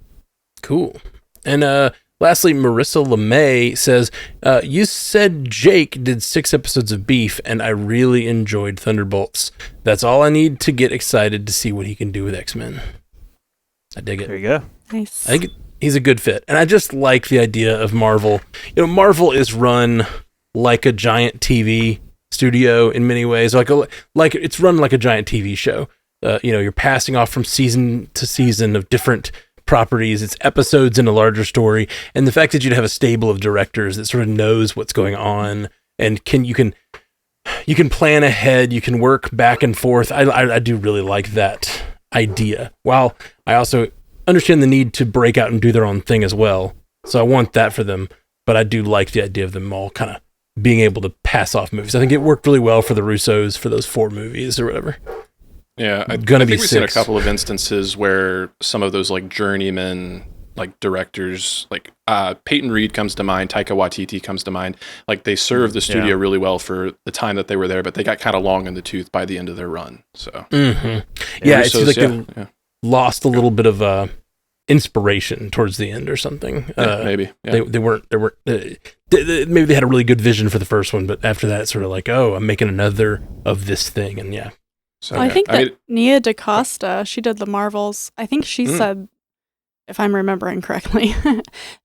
Cool. And lastly, Marissa LeMay says, you said Jake did 6 episodes of Beef, and I really enjoyed Thunderbolts. That's all I need to get excited to see what he can do with X-Men. I dig it. There you go. Nice. I think he's a good fit. And I just like the idea of Marvel. Marvel is run like a giant TV studio in many ways. Like it's run like a giant TV show. You're passing off from season to season of different properties. It's episodes in a larger story. And the fact that you'd have a stable of directors that sort of knows what's going on and you can plan ahead, you can work back and forth. I do really like that idea. While I also understand the need to break out and do their own thing as well. So I want that for them, but I do like the idea of them all kind of being able to pass off movies. I think it worked really well for the Russos for those 4 movies or whatever. Yeah, I think we've seen a couple of instances where some of those like journeyman like directors, like Peyton Reed comes to mind, Taika Waititi comes to mind. Like, they served the studio really well for the time that they were there, but they got kind of long in the tooth by the end of their run. So it seems like they lost a little bit of inspiration towards the end or something. Maybe they weren't maybe they had a really good vision for the first one, but after that it's sort of like, oh, I'm making another of this thing. And so I think that Nia DaCosta, she did the Marvels. I think she said, if I'm remembering correctly,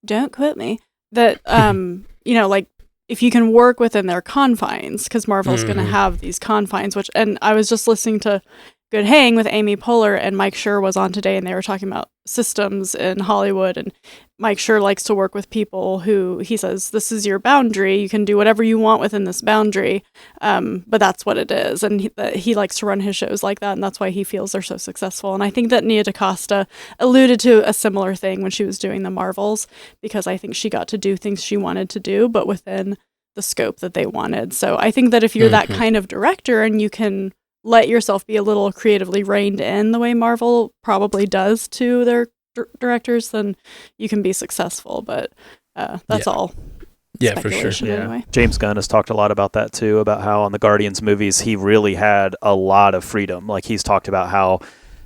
don't quote me, that like if you can work within their confines, because Marvel's going to have these confines, and I was just listening to Good Hang with Amy Poehler, and Mike Schur was on today, and they were talking about systems in Hollywood, and Mike Schur likes to work with people who, he says, this is your boundary, you can do whatever you want within this boundary, but that's what it is, and he likes to run his shows like that, and that's why he feels they're so successful. And I think that Nia DaCosta alluded to a similar thing when she was doing the Marvels, because I think she got to do things she wanted to do, but within the scope that they wanted. So I think that if you're that kind of director and you can let yourself be a little creatively reined in the way Marvel probably does to their directors, then you can be successful. But that's all. Yeah, for sure. Anyway. James Gunn has talked a lot about that too, about how on the Guardians movies, he really had a lot of freedom. Like, he's talked about how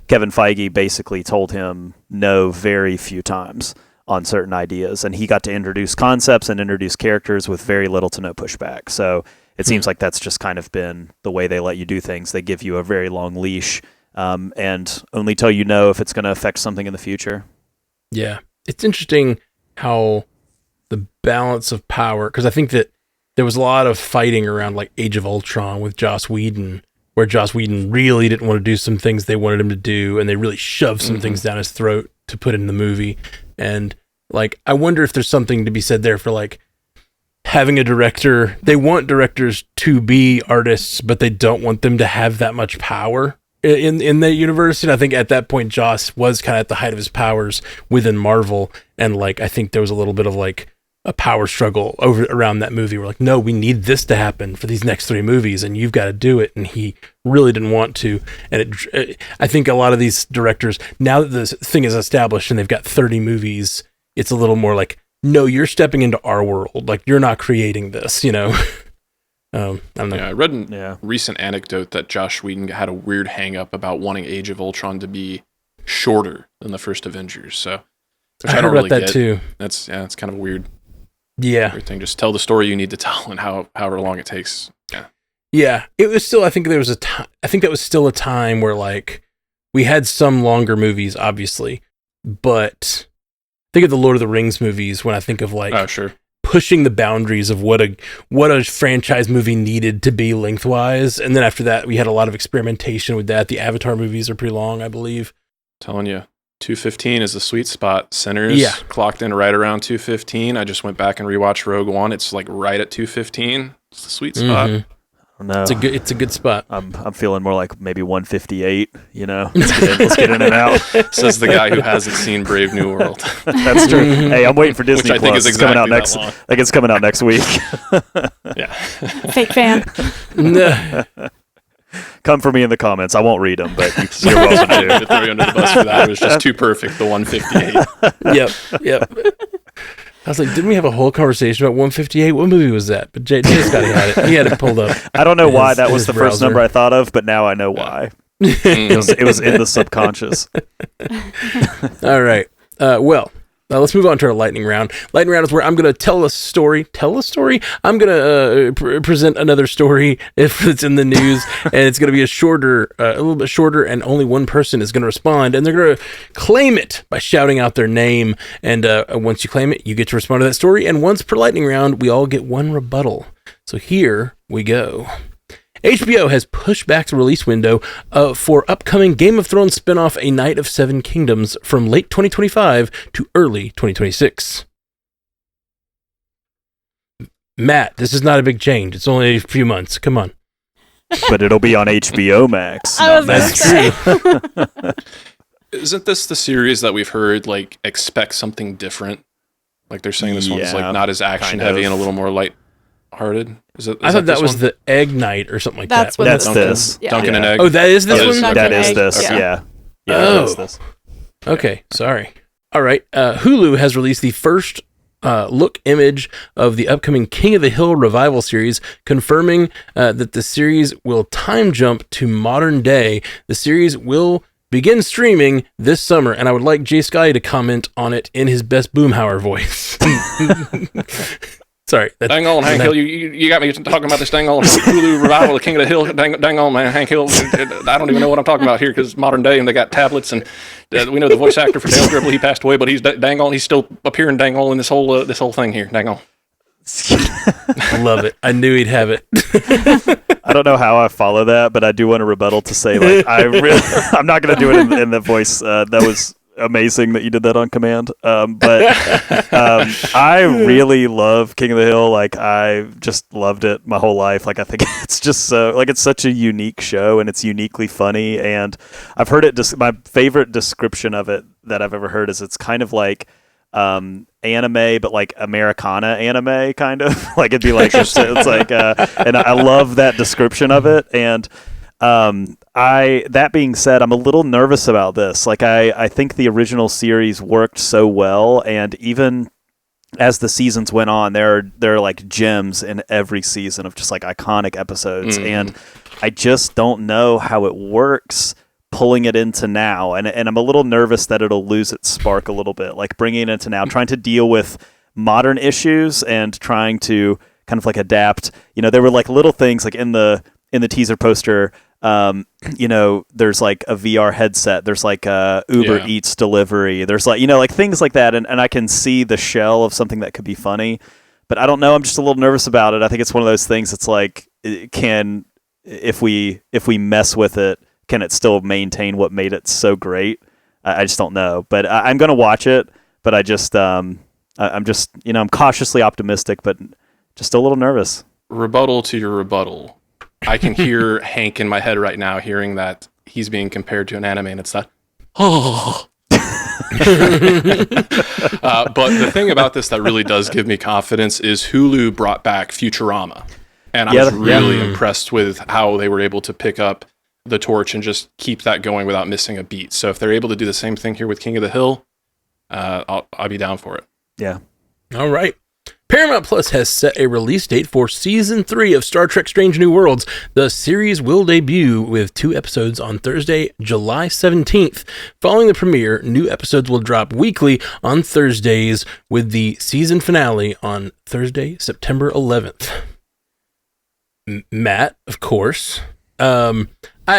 Kevin Feige basically told him no very few times on certain ideas, and he got to introduce concepts and introduce characters with very little to no pushback. So it seems like that's just kind of been the way they let you do things. They give you a very long leash, and only tell you no if it's going to affect something in the future. Yeah. It's interesting how the balance of power, because I think that there was a lot of fighting around like Age of Ultron with Joss Whedon, where Joss Whedon really didn't want to do some things they wanted him to do, and they really shoved some things down his throat to put in the movie. And like, I wonder if there's something to be said there for like having a director. They want directors to be artists, but they don't want them to have that much power in the universe. And I think at that point, Joss was kind of at the height of his powers within Marvel. And like, I think there was a little bit of like, a power struggle around that movie. We're like, no, we need this to happen for these next 3 movies, and you've got to do it. And he really didn't want to. And I think a lot of these directors, now that this thing is established and they've got 30 movies, it's a little more like, no, you're stepping into our world. Like, you're not creating this, I don't know. Yeah, I read a recent anecdote that Joss Whedon had a weird hang-up about wanting Age of Ultron to be shorter than the first Avengers. So, which I don't really get. Too. It's kind of weird. Yeah. Weird thing. Just tell the story you need to tell and however long it takes. Yeah. Yeah. It was still, I think there was I think that was still a time where like we had some longer movies, obviously, but think of the Lord of the Rings movies when I think of like, oh, sure, pushing the boundaries of what a franchise movie needed to be lengthwise. And then after that, we had a lot of experimentation with that. The Avatar movies are pretty long, I believe. Telling you, 2:15 is the sweet spot. Sinners clocked in right around 2:15. I just went back and rewatched Rogue One. It's like right at 2:15. It's the sweet spot. Mm-hmm. No, it's a good spot. I'm feeling more like maybe 1:58. Let's get in and out. Says the guy who hasn't seen Brave New World. That's true. Hey, I'm waiting for Disney Which I Plus. think is exactly coming out next. I think it's coming out next week. Yeah. Fake fan. Come for me in the comments. I won't read them, but you're welcome to. To throw you under the bus for that. It was just too perfect. The 158. Yep. I was like, didn't we have a whole conversation about 158? What movie was that? But Jay Scott had it. He had it pulled up. I don't know why that was the first number I thought of, but now I know why. It was in the subconscious. All right. Let's move on to our lightning round. Lightning round is where I'm going to tell a story. I'm going to present another story if it's in the news, and it's going to be a little bit shorter, and only one person is going to respond, and they're going to claim it by shouting out their name. And once you claim it, you get to respond to that story. And once per lightning round, we all get one rebuttal. So here we go. HBO has pushed back the release window for upcoming Game of Thrones spinoff A Night of Seven Kingdoms from late 2025 to early 2026. Matt, this is not a big change. It's only a few months. Come on. But it'll be on HBO Max. That's true. Isn't this the series that we've heard, like, expect something different? Like, they're saying this one's, like, not as action-heavy and a little more light-hearted? I thought that was the Egg Night or something like that. That's this. Dunkin' and Egg. Oh, that is this one? That is this, yeah. That is this. Okay, sorry. All right. Hulu has released the first look image of the upcoming King of the Hill revival series, confirming that the series will time jump to modern day. The series will begin streaming this summer, and I would like Jay Sky to comment on it in his best Boomhauer voice. Sorry. Dang on, Hank Hill. You got me talking about this dang on Hulu revival of King of the Hill. Dang on, man. Hank Hill. I don't even know what I'm talking about here because it's modern day and they got tablets. And we know the voice actor for Dale Gribble, he passed away, but he's dang on. He's still appearing dang on in this whole thing here. Dang on. Love it. I knew he'd have it. I don't know how I follow that, but I do want a rebuttal to say, like, I'm not going to do it in the voice. That was amazing that you did that on command. But I really love King of the Hill. Like, I just loved it my whole life. Like, I think it's just so, like, it's such a unique show and it's uniquely funny. And I've heard it, my favorite description of it that I've ever heard is it's kind of like anime, but like Americana anime, kind of. Like, it'd be like, it's like, and I love that description of it. And that being said, I'm a little nervous about this. Like, I think the original series worked so well, and even as the seasons went on, there are like gems in every season of just like iconic episodes, and I just don't know how it works pulling it into now, and I'm a little nervous that it'll lose its spark a little bit, like bringing it into now, trying to deal with modern issues and trying to kind of like adapt. You know, there were like little things like in the teaser poster. You know, there's like a VR headset, there's like Uber Eats delivery, there's like, you know, like things like that, and I can see the shell of something that could be funny, but I don't know, I'm just a little nervous about it. I think it's one of those things that's like, if we mess with it, can it still maintain what made it so great? I just don't know, but I'm gonna watch it, but I'm just, you know, I'm cautiously optimistic, but just a little nervous. Rebuttal to your rebuttal. I can hear Hank in my head right now, hearing that he's being compared to an anime, and it's that. Oh, But the thing about this that really does give me confidence is Hulu brought back Futurama. And I was really impressed with how they were able to pick up the torch and just keep that going without missing a beat. So if they're able to do the same thing here with King of the Hill, I'll be down for it. Yeah. All right. Paramount Plus has set a release date for Season 3 of Star Trek Strange New Worlds. The series will debut with 2 episodes on Thursday, July 17th. Following the premiere, new episodes will drop weekly on Thursdays, with the season finale on Thursday, September 11th. Matt, of course. I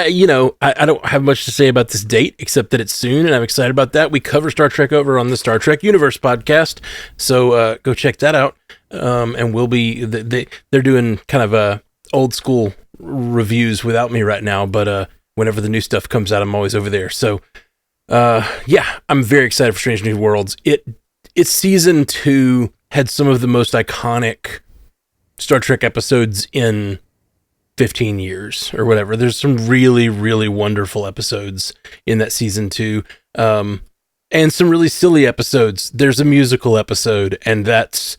don't have much to say about this date except that it's soon, and I'm excited about that. We cover Star Trek over on the Star Trek Universe podcast, so go check that out. And we'll be they're doing kind of old school reviews without me right now, but whenever the new stuff comes out, I'm always over there. So I'm very excited for Strange New Worlds. Its season 2 had some of the most iconic Star Trek episodes in 15 years or whatever. There's some really, really wonderful episodes in that season 2. And some really silly episodes. There's a musical episode, and that's,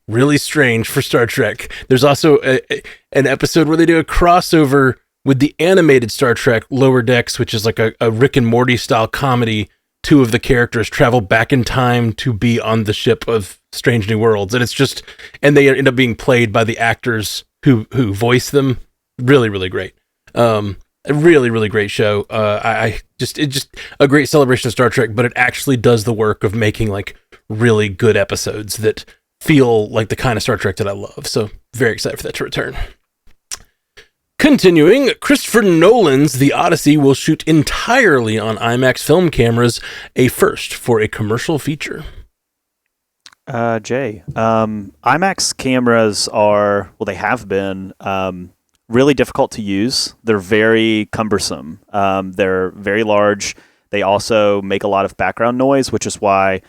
really strange for Star Trek. There's also an episode where they do a crossover with the animated Star Trek Lower Decks, which is like a Rick and Morty style comedy. 2 of the characters travel back in time to be on the ship of Strange New Worlds. And they end up being played by the actors who voice them. Really, really great. A really, really great show. It's just a great celebration of Star Trek, but it actually does the work of making like really good episodes that feel like the kind of Star Trek that I love. So very excited for that to return. Continuing, Christopher Nolan's The Odyssey will shoot entirely on IMAX film cameras, a first for a commercial feature. Jay, IMAX cameras they have been really difficult to use. They're very cumbersome. They're very large. They also make a lot of background noise, which is why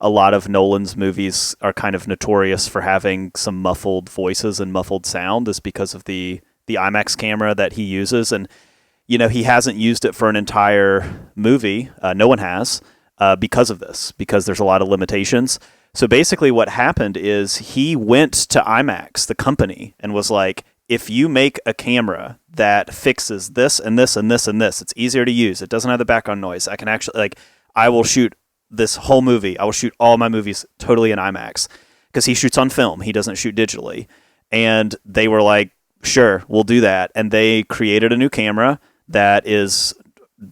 a lot of Nolan's movies are kind of notorious for having some muffled voices and muffled sound, is because of the IMAX camera that he uses. And, he hasn't used it for an entire movie. No one has, because of this, because there's a lot of limitations. So basically what happened is he went to IMAX, the company, and was like, if you make a camera that fixes this and this and this and this, it's easier to use. It doesn't have the background noise. I can actually, I will shoot this whole movie. I will shoot all my movies totally in IMAX, because he shoots on film. He doesn't shoot digitally. And they were like, sure, we'll do that. And they created a new camera that is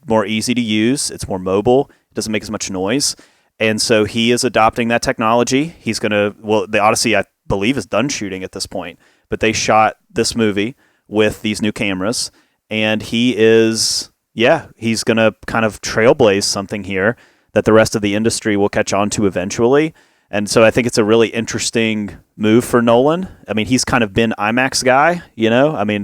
more easy to use. It's more mobile. It doesn't make as much noise. And so he is adopting that technology. He's going to, the Odyssey, I believe, is done shooting at this point, but they shot this movie with these new cameras, and he's going to kind of trailblaze something here that the rest of the industry will catch on to eventually. And so I think it's a really interesting move for Nolan. I mean, he's kind of been IMAX guy,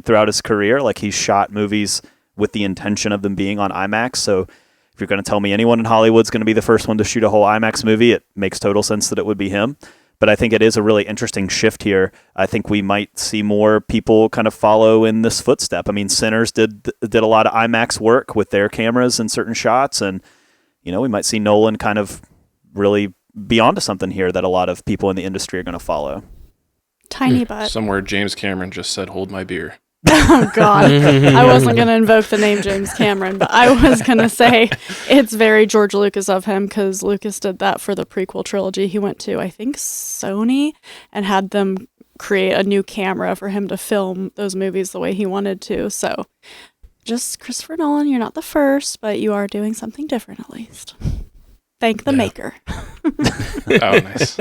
throughout his career. Like, he's shot movies with the intention of them being on IMAX. So if you're going to tell me anyone in Hollywood's going to be the first one to shoot a whole IMAX movie, it makes total sense that it would be him. But I think it is a really interesting shift here. I think we might see more people kind of follow in this footstep. I mean, Sinners did a lot of IMAX work with their cameras in certain shots, and we might see Nolan kind of really be onto something here that a lot of people in the industry are going to follow. Tiny butt. Somewhere James Cameron just said, "Hold my beer." Oh, God. I wasn't going to invoke the name James Cameron, but I was going to say it's very George Lucas of him, because Lucas did that for the prequel trilogy. He went to, I think, Sony and had them create a new camera for him to film those movies the way he wanted to. So just Christopher Nolan, you're not the first, but you are doing something different at least. Thank the maker. Oh, nice.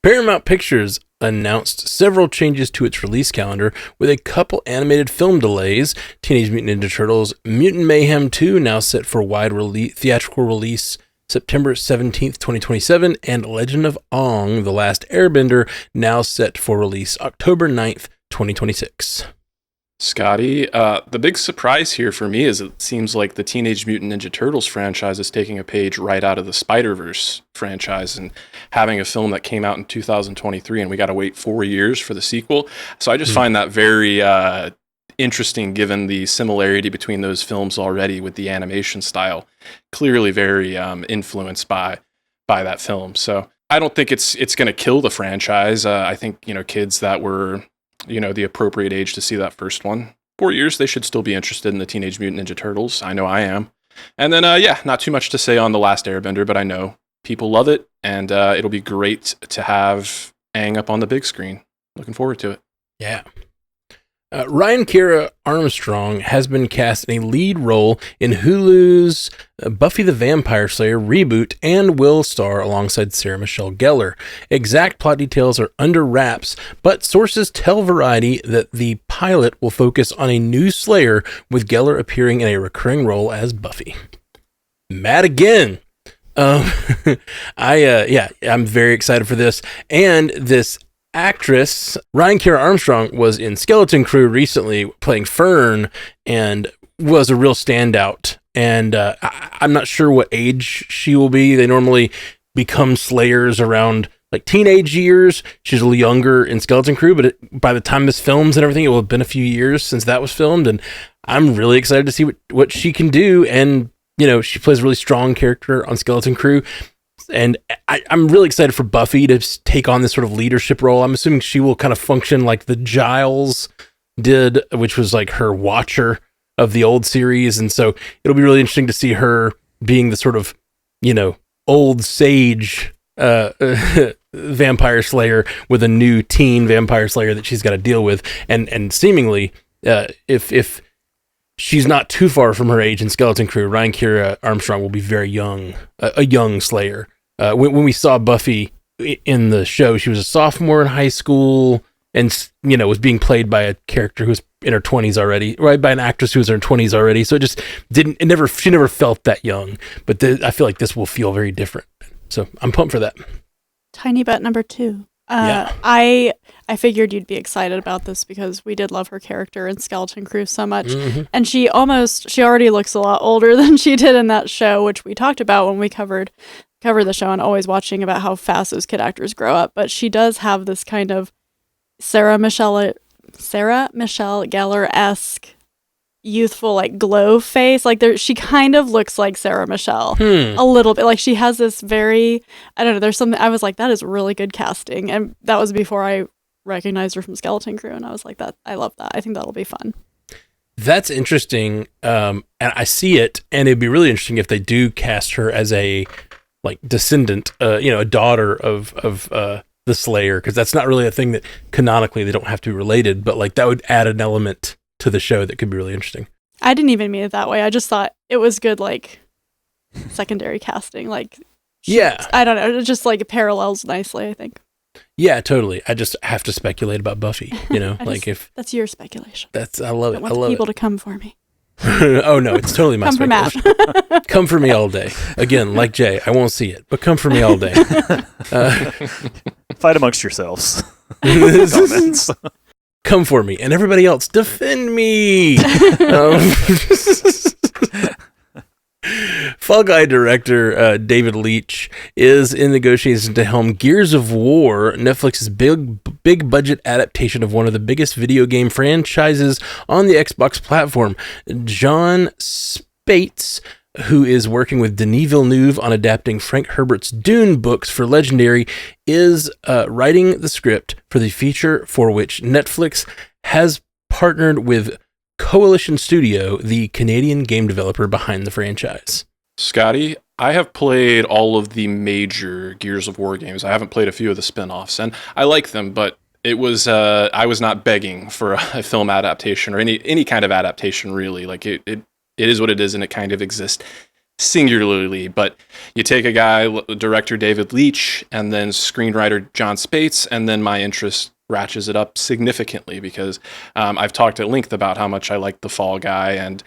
Paramount Pictures announced several changes to its release calendar, with a couple animated film delays. Teenage Mutant Ninja Turtles Mutant Mayhem 2 now set for wide theatrical release September 17th, 2027, and Legend of Aang: The Last Airbender now set for release October 9th, 2026. Scotty, the big surprise here for me is it seems like the Teenage Mutant Ninja Turtles franchise is taking a page right out of the Spider-Verse franchise and having a film that came out in 2023, and we got to wait 4 years for the sequel. So I just find that very interesting given the similarity between those films already with the animation style. Clearly very influenced by that film. So I don't think it's going to kill the franchise. I think, kids that were, the appropriate age to see that first one, 4 years, they should still be interested in the Teenage Mutant Ninja Turtles. I know I am. And then, not too much to say on The Last Airbender, but I know people love it, and it'll be great to have Aang up on the big screen. Looking forward to it. Yeah. Ryan Kira Armstrong has been cast in a lead role in Hulu's Buffy the Vampire Slayer reboot and will star alongside Sarah Michelle Gellar. Exact plot details are under wraps, but sources tell Variety that the pilot will focus on a new Slayer, with Gellar appearing in a recurring role as Buffy. Mad again. I'm very excited for this, and this actress, Ryan Kira Armstrong, was in Skeleton Crew recently playing Fern and was a real standout. And I'm not sure what age she will be. They normally become Slayers around like teenage years. She's a little younger in Skeleton Crew, but by the time this films and everything, it will have been a few years since that was filmed. And I'm really excited to see what she can do. And, she plays a really strong character on Skeleton Crew. And I'm really excited for Buffy to take on this sort of leadership role. I'm assuming she will kind of function like the Giles did, which was like her watcher of the old series. And so it'll be really interesting to see her being the sort of, old sage vampire slayer with a new teen vampire slayer that she's got to deal with. And seemingly, if she's not too far from her age in Skeleton Crew, Ryan Kira Armstrong will be very young, a young Slayer. When we saw Buffy in the show, she was a sophomore in high school and, was being played by a character who was in her 20s already, right? By an actress who was in her 20s already. So she never felt that young. But I feel like this will feel very different. So I'm pumped for that. Tiny bet number 2. Yeah. I figured you'd be excited about this because we did love her character in Skeleton Crew so much. Mm-hmm. And she already looks a lot older than she did in that show, which we talked about when we covered the show and always watching about how fast those kid actors grow up. But she does have this kind of Sarah Michelle Gellar-esque youthful like glow face. Like she kind of looks like Sarah Michelle a little bit. Like she has this very, I don't know, there's something I was like, that is really good casting. And that was before I recognized her from Skeleton Crew, and I was like, that I love that. I think that'll be fun. That's interesting. And I see it, and it'd be really interesting if they do cast her as a like descendant, a daughter of the Slayer, because that's not really a thing that canonically they don't have to be related, but like that would add an element to the show that could be really interesting. I didn't even mean it that way. I just thought it was good, like secondary casting. Like, yeah, I don't know. It just like it parallels nicely, I think. Yeah, totally. I just have to speculate about Buffy, if that's your speculation. I love it. I want people to come for me. Oh no, it's totally my speculation. For Matt. Come for me all day. Again, like Jay, I won't see it, but come for me all day. Fight amongst yourselves. Comments. Come for me, and everybody else, defend me. Fall Guy director David Leitch is in negotiations to helm Gears of War, Netflix's big budget adaptation of one of the biggest video game franchises on the Xbox platform. John Spates, who is working with Denis Villeneuve on adapting Frank Herbert's Dune books for Legendary, is writing the script for the feature for which Netflix has partnered with Coalition Studio, the Canadian game developer behind the franchise. Scotty, I have played all of the major Gears of War games. I haven't played a few of the spin-offs, and I like them, but it was I was not begging for a film adaptation or any kind of adaptation, really. Like it is what it is, and it kind of exists singularly. But you take a guy, director David Leitch, and then screenwriter John Spates, and then my interest ratchets it up significantly because I've talked at length about how much I like The Fall Guy and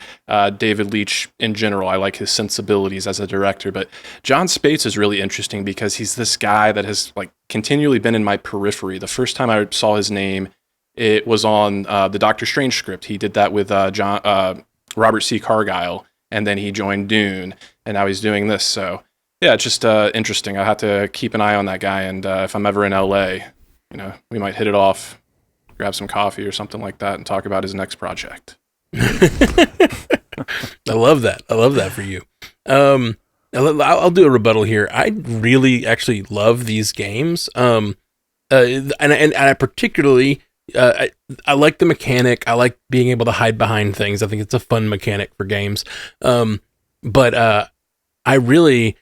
David Leitch in general. I like his sensibilities as a director, but John Spates is really interesting because he's this guy that has like continually been in my periphery. The first time I saw his name, it was on the Doctor Strange script. He did that with Robert C. Cargyle, and then he joined Dune, and now he's doing this. So yeah, it's just interesting. I have to keep an eye on that guy, and if I'm ever in LA, we might hit it off grab some coffee or something like that, and talk about his next project. I love that. I love that for you. I'll do a rebuttal here. I really actually love these games. And I particularly, I like the mechanic. I like being able to hide behind things. I think it's a fun mechanic for games. But I really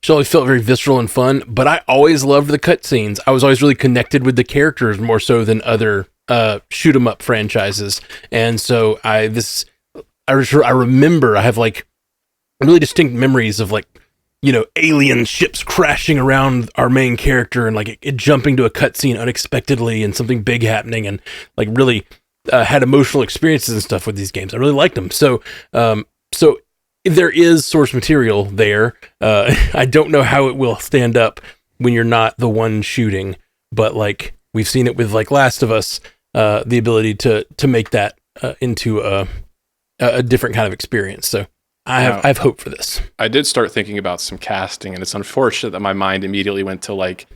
always felt very visceral and fun, but I always loved the cutscenes. I was always really connected with the characters more so than other shoot 'em up franchises. And so I remember I have like really distinct memories of like, alien ships crashing around our main character and like it jumping to a cutscene unexpectedly and something big happening, and like really had emotional experiences and stuff with these games. I really liked them. So there is source material there. I don't know how it will stand up when you're not the one shooting, but like we've seen it with like Last of Us, the ability to make that into a different kind of experience. So I have hope for this. I did start thinking about some casting, and it's unfortunate that my mind immediately went to like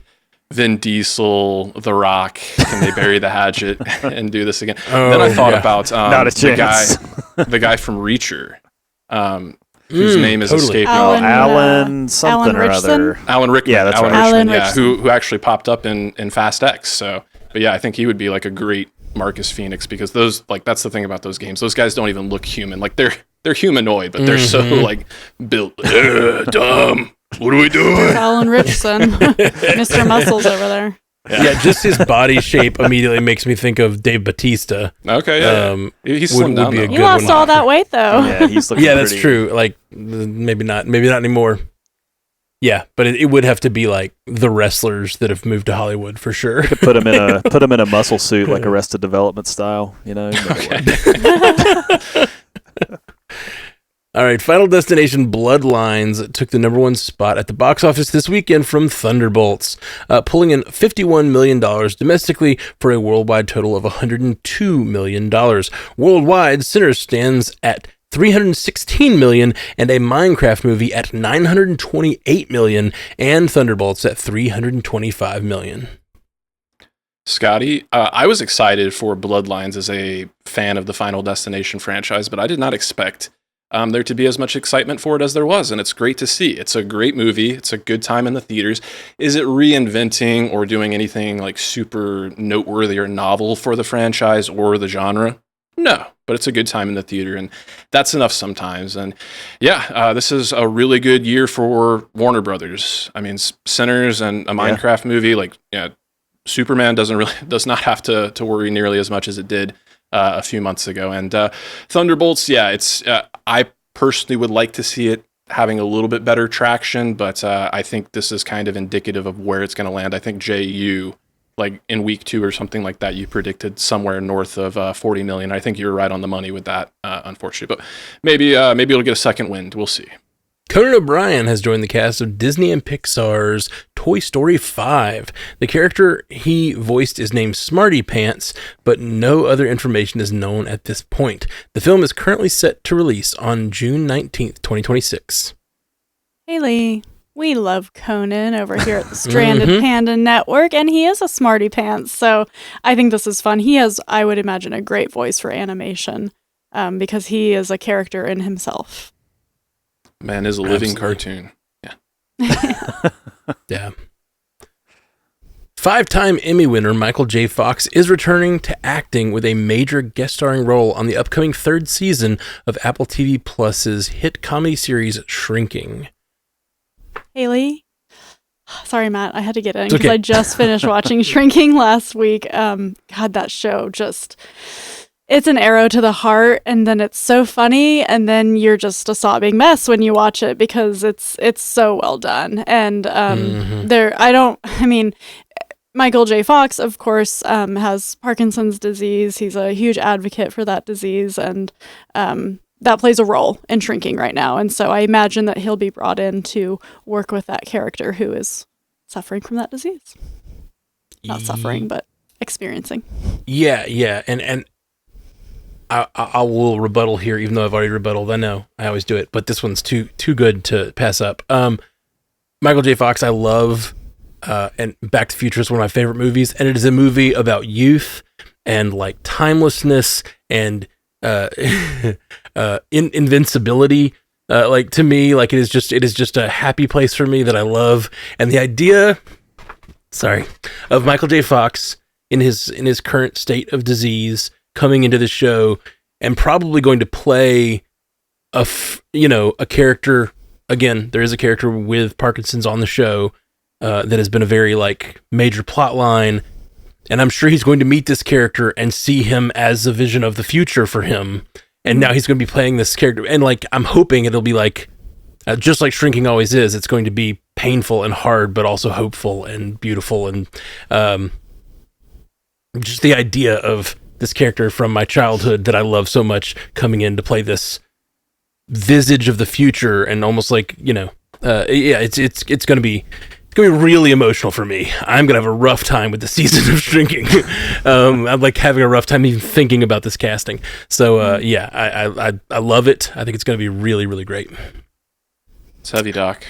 Vin Diesel, The Rock. Can they bury the hatchet and do this again? Then I thought about Not a chance. the guy from Reacher, whose name is escaping. Alan something or other. Alan Rickman. Yeah, that's right. Alan Rickman, who actually popped up in Fast X. So, but yeah, I think he would be like a great Marcus Phoenix, because those, like, that's the thing about those games. Those guys don't even look human. Like they're humanoid, but they're so like built. Dumb. What are we doing? Alan Richson, Mr. Muscles over there. Yeah, just his body shape immediately makes me think of Dave Bautista. Okay, yeah. He's slimmed down. Be a Though. You lost all that weight though. Yeah, he's looking that's pretty. true. Like maybe not anymore. Yeah, but it would have to be like the wrestlers that have moved to Hollywood for sure. Put him in a muscle suit, like Arrested Development style, Okay. All right, Final Destination Bloodlines took the number one spot at the box office this weekend from Thunderbolts, pulling in $51 million domestically for a worldwide total of $102 million. Worldwide, Sinners stands at $316 million, and a Minecraft movie at $928 million, and Thunderbolts at $325 million. Scotty, I was excited for Bloodlines as a fan of the Final Destination franchise, but I did not expect there to be as much excitement for it as there was, and it's great to see. It's a great movie. It's a good time in the theaters. Is it reinventing or doing anything like super noteworthy or novel for the franchise or the genre? No, but it's a good time in the theater, and that's enough sometimes. And yeah, this is a really good year for Warner Brothers. I mean, Sinners and a Minecraft movie, like, yeah, Superman does not have to worry nearly as much as it did a few months ago. And Thunderbolts, yeah, it's I personally would like to see it having a little bit better traction, but I think this is kind of indicative of where it's going to land. I think JU, like in week 2 or something like that, you predicted somewhere north of 40 million. I think you were right on the money with that, unfortunately. But maybe it'll get a second wind. We'll see. Conan O'Brien has joined the cast of Disney and Pixar's Toy Story 5. The character he voiced is named Smarty Pants, but no other information is known at this point. The film is currently set to release on June 19th, 2026. Haley, we love Conan over here at the Stranded Panda Network, and he is a Smarty Pants, so I think this is fun. He has, I would imagine, a great voice for animation because he is a character in himself. Man is a living cartoon. Yeah. Yeah. 5-time Emmy winner Michael J. Fox is returning to acting with a major guest starring role on the upcoming 3rd season of Apple TV Plus's hit comedy series Shrinking. Haley? Sorry, Matt, I had to get in because I just finished watching Shrinking last week. God, that show just... It's an arrow to the heart, and then it's so funny, and then you're just a sobbing mess when you watch it because it's so well done. And Michael J. Fox, of course, has Parkinson's disease. He's a huge advocate for that disease, and that plays a role in Shrinking right now. And so I imagine that he'll be brought in to work with that character who is suffering from that disease. Not suffering, but experiencing. Yeah, and I will rebuttal here, even though I've already rebutted. I know I always do it, but this one's too good to pass up. Michael J. Fox, I love, and Back to the Future is one of my favorite movies, and it is a movie about youth and like timelessness and invincibility. Like to me, like it is just a happy place for me that I love. And the idea, of Michael J. Fox in his current state of disease coming into the show and probably going to play a character. Again, there is a character with Parkinson's on the show that has been a very like major plot line. And I'm sure he's going to meet this character and see him as a vision of the future for him. And now he's going to be playing this character. And like, I'm hoping it'll be like, just like Shrinking always is, it's going to be painful and hard, but also hopeful and beautiful. And just the idea of this character from my childhood that I love so much coming in to play this visage of the future and almost like, it's going to be really emotional for me. I'm going to have a rough time with the season of Shrinking. I'm like having a rough time even thinking about this casting. So, I love it. I think it's going to be really, really great. It's heavy, Doc.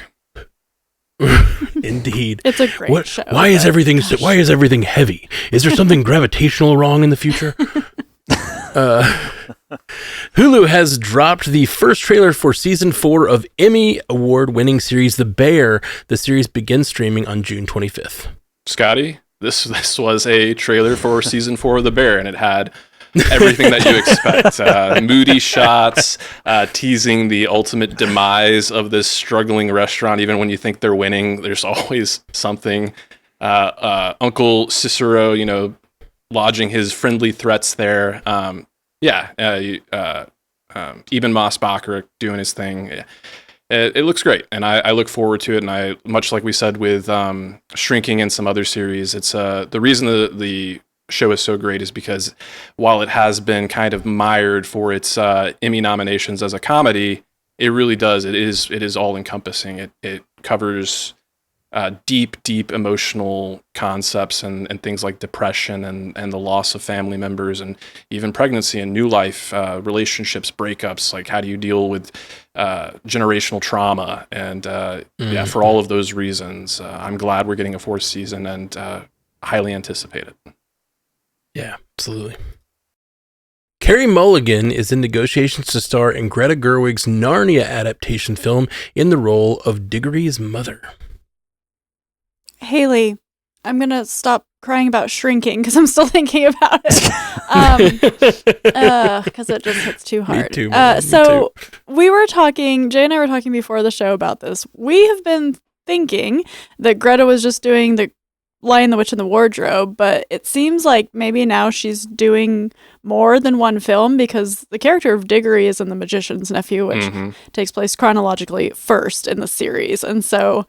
Indeed. It's a great show. Why is everything heavy? Is there something gravitational wrong in the future? Hulu has dropped the first trailer for season 4 of Emmy award-winning series The Bear. The series begins streaming on June 25th. Scotty, this was a trailer for season 4 of The Bear, and it had everything that you expect. Moody shots, teasing the ultimate demise of this struggling restaurant. Even when you think they're winning, there's always something. Uncle Cicero, lodging his friendly threats there. Eben Moss Bachrach doing his thing. It looks great, and I look forward to it. And I, much like we said with Shrinking and some other series, it's the reason the show is so great is because while it has been kind of mired for its Emmy nominations as a comedy, it really does. It is all encompassing. It covers deep emotional concepts and things like depression and the loss of family members and even pregnancy and new life, relationships, breakups. Like, how do you deal with generational trauma? And for all of those reasons, I'm glad we're getting a 4th season and highly anticipate it. Yeah, absolutely. Carey Mulligan is in negotiations to star in Greta Gerwig's Narnia adaptation film in the role of Diggory's mother. Haley, I'm going to stop crying about Shrinking because I'm still thinking about it. Because it just hits too hard. Me too, man. So we were talking, Jay and I were talking before the show about this. We have been thinking that Greta was just doing the Lion, the Witch, and the Wardrobe, but it seems like maybe now she's doing more than one film because the character of Diggory is in The Magician's Nephew, which takes place chronologically first in the series. And so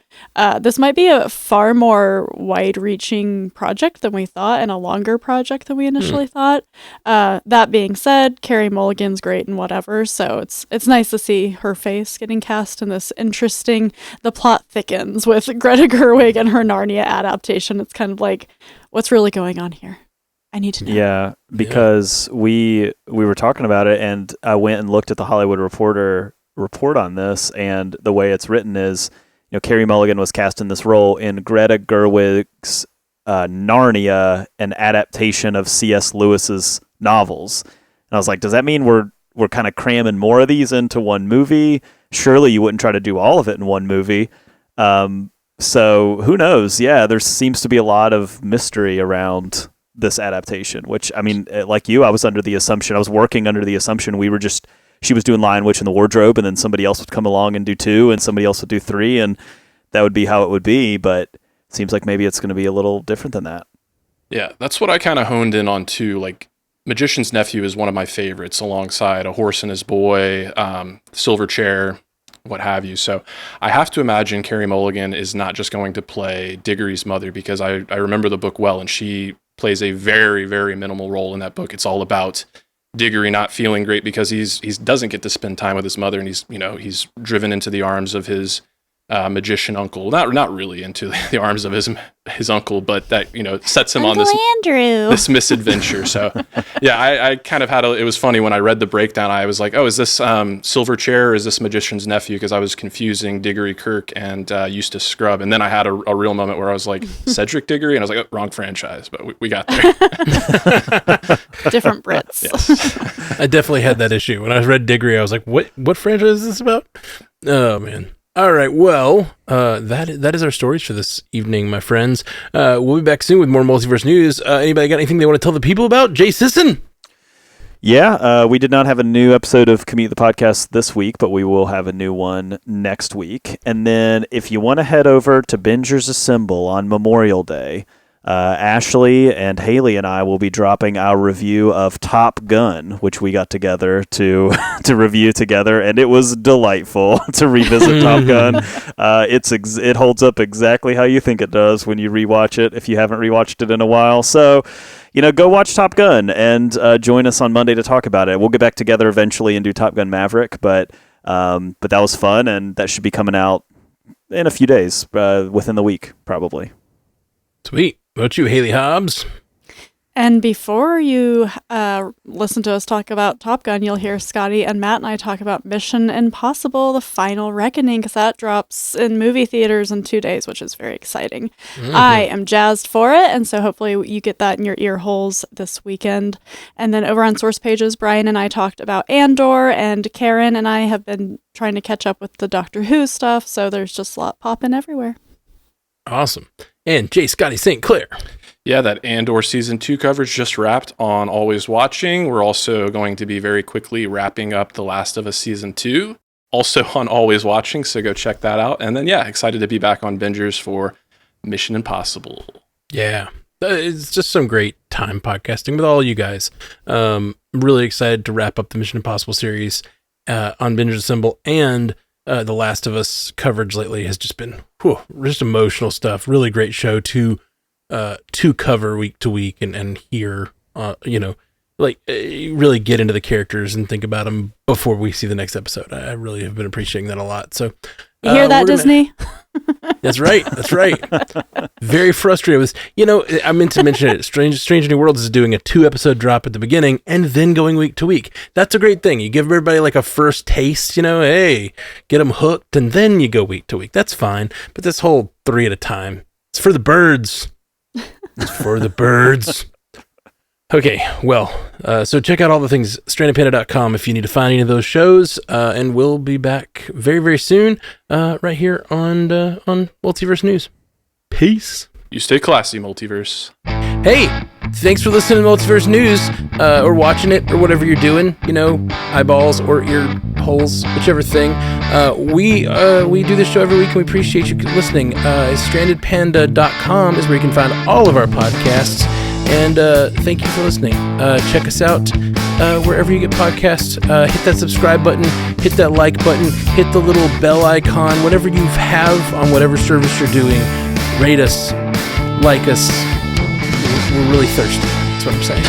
this might be a far more wide-reaching project than we thought and a longer project than we initially thought. That being said, Carey Mulligan's great and whatever, so it's nice to see her face getting cast in this interesting, the plot thickens with Greta Gerwig and her Narnia adaptation. It's kind of like, what's really going on here? I need to know. Yeah, because we were talking about it, and I went and looked at the Hollywood Reporter report on this, and the way it's written is, Carey Mulligan was cast in this role in Greta Gerwig's Narnia, an adaptation of C.S. Lewis's novels. And I was like, does that mean we're kind of cramming more of these into one movie? Surely you wouldn't try to do all of it in one movie. So who knows? Yeah, there seems to be a lot of mystery around this adaptation, which, I mean, like you, I was working under the assumption she was doing Lion, Witch, and the Wardrobe, and then somebody else would come along and do 2, and somebody else would do 3, and that would be how it would be, but it seems like maybe it's going to be a little different than that. Yeah, that's what I kind of honed in on too. Like, Magician's Nephew is one of my favorites alongside A Horse and His Boy, Silver Chair, what have you. So I have to imagine Carey Mulligan is not just going to play Diggory's mother, because I remember the book well, and she plays a very, very minimal role in that book. It's all about Diggory not feeling great because he doesn't get to spend time with his mother, and he's driven into the arms of his magician uncle, not really into the arms of his uncle, but that, sets him Uncle on Andrew. this misadventure. So yeah, I kind of it was funny when I read the breakdown. I was like, oh, is this Silverchair or is this magician's nephew? Because I was confusing Diggory Kirk and Eustace Scrubb. And then I had a real moment where I was like, Cedric Diggory? And I was like, oh, wrong franchise, but we got there. Different Brits. Yes. I definitely had that issue. When I read Diggory, I was like, what franchise is this about? Oh, man. All right, well, that is our stories for this evening, my friends. We'll be back soon with more multiverse news. Anybody got anything they want to tell the people about? Jay Sisson? Yeah, we did not have a new episode of Commute the Podcast this week, but we will have a new one next week. And then if you want to head over to Bingers Assemble on Memorial Day, Ashley and Haley and I will be dropping our review of Top Gun, which we got together to review together, and it was delightful to revisit Top Gun. It holds up exactly how you think it does when you rewatch it, if you haven't rewatched it in a while. So, go watch Top Gun and join us on Monday to talk about it. We'll get back together eventually and do Top Gun Maverick, but that was fun, and that should be coming out in a few days, within the week, probably. Sweet. What about you, Haley Hobbs? And before you listen to us talk about Top Gun, you'll hear Scotty and Matt and I talk about Mission Impossible: The Final Reckoning, because that drops in movie theaters in 2 days, which is very exciting. Mm-hmm. I am jazzed for it, and so hopefully you get that in your ear holes this weekend. And then over on Source Pages, Brian and I talked about Andor, and Karen and I have been trying to catch up with the Doctor Who stuff, so there's just a lot popping everywhere. Awesome. And J. Scotty St. Clair. Yeah, that Andor Season 2 coverage just wrapped on Always Watching. We're also going to be very quickly wrapping up The Last of Us Season 2, also on Always Watching, so go check that out. And then, yeah, excited to be back on Bingers for Mission Impossible. Yeah, it's just some great time podcasting with all you guys. Really excited to wrap up the Mission Impossible series on Bingers Assemble, and The Last of Us coverage lately has just been just emotional stuff. Really great show to cover week to week and hear, really get into the characters and think about them before we see the next episode. I really have been appreciating that a lot. So you hear that, Disney? That's right. Very frustrated with, I meant to mention it. Strange New Worlds is doing a 2-episode drop at the beginning and then going week to week. That's a great thing. You give everybody like a first taste, hey, get them hooked, and then you go week to week. That's fine. But this whole 3 at a time, it's for the birds. It's for the birds. Okay, well, so check out all the things, strandedpanda.com if you need to find any of those shows, and we'll be back very, very soon, right here on Multiverse News. Peace. You stay classy, Multiverse. Hey, thanks for listening to Multiverse News, or watching it, or whatever you're doing, eyeballs or ear holes, whichever thing. We do this show every week, and we appreciate you listening. Strandedpanda.com is where you can find all of our podcasts. And thank you for listening. Check us out wherever you get podcasts. Hit that subscribe button, hit that like button, hit the little bell icon, whatever you have on whatever service you're doing. Rate us, like us. We're really thirsty. That's what I'm saying.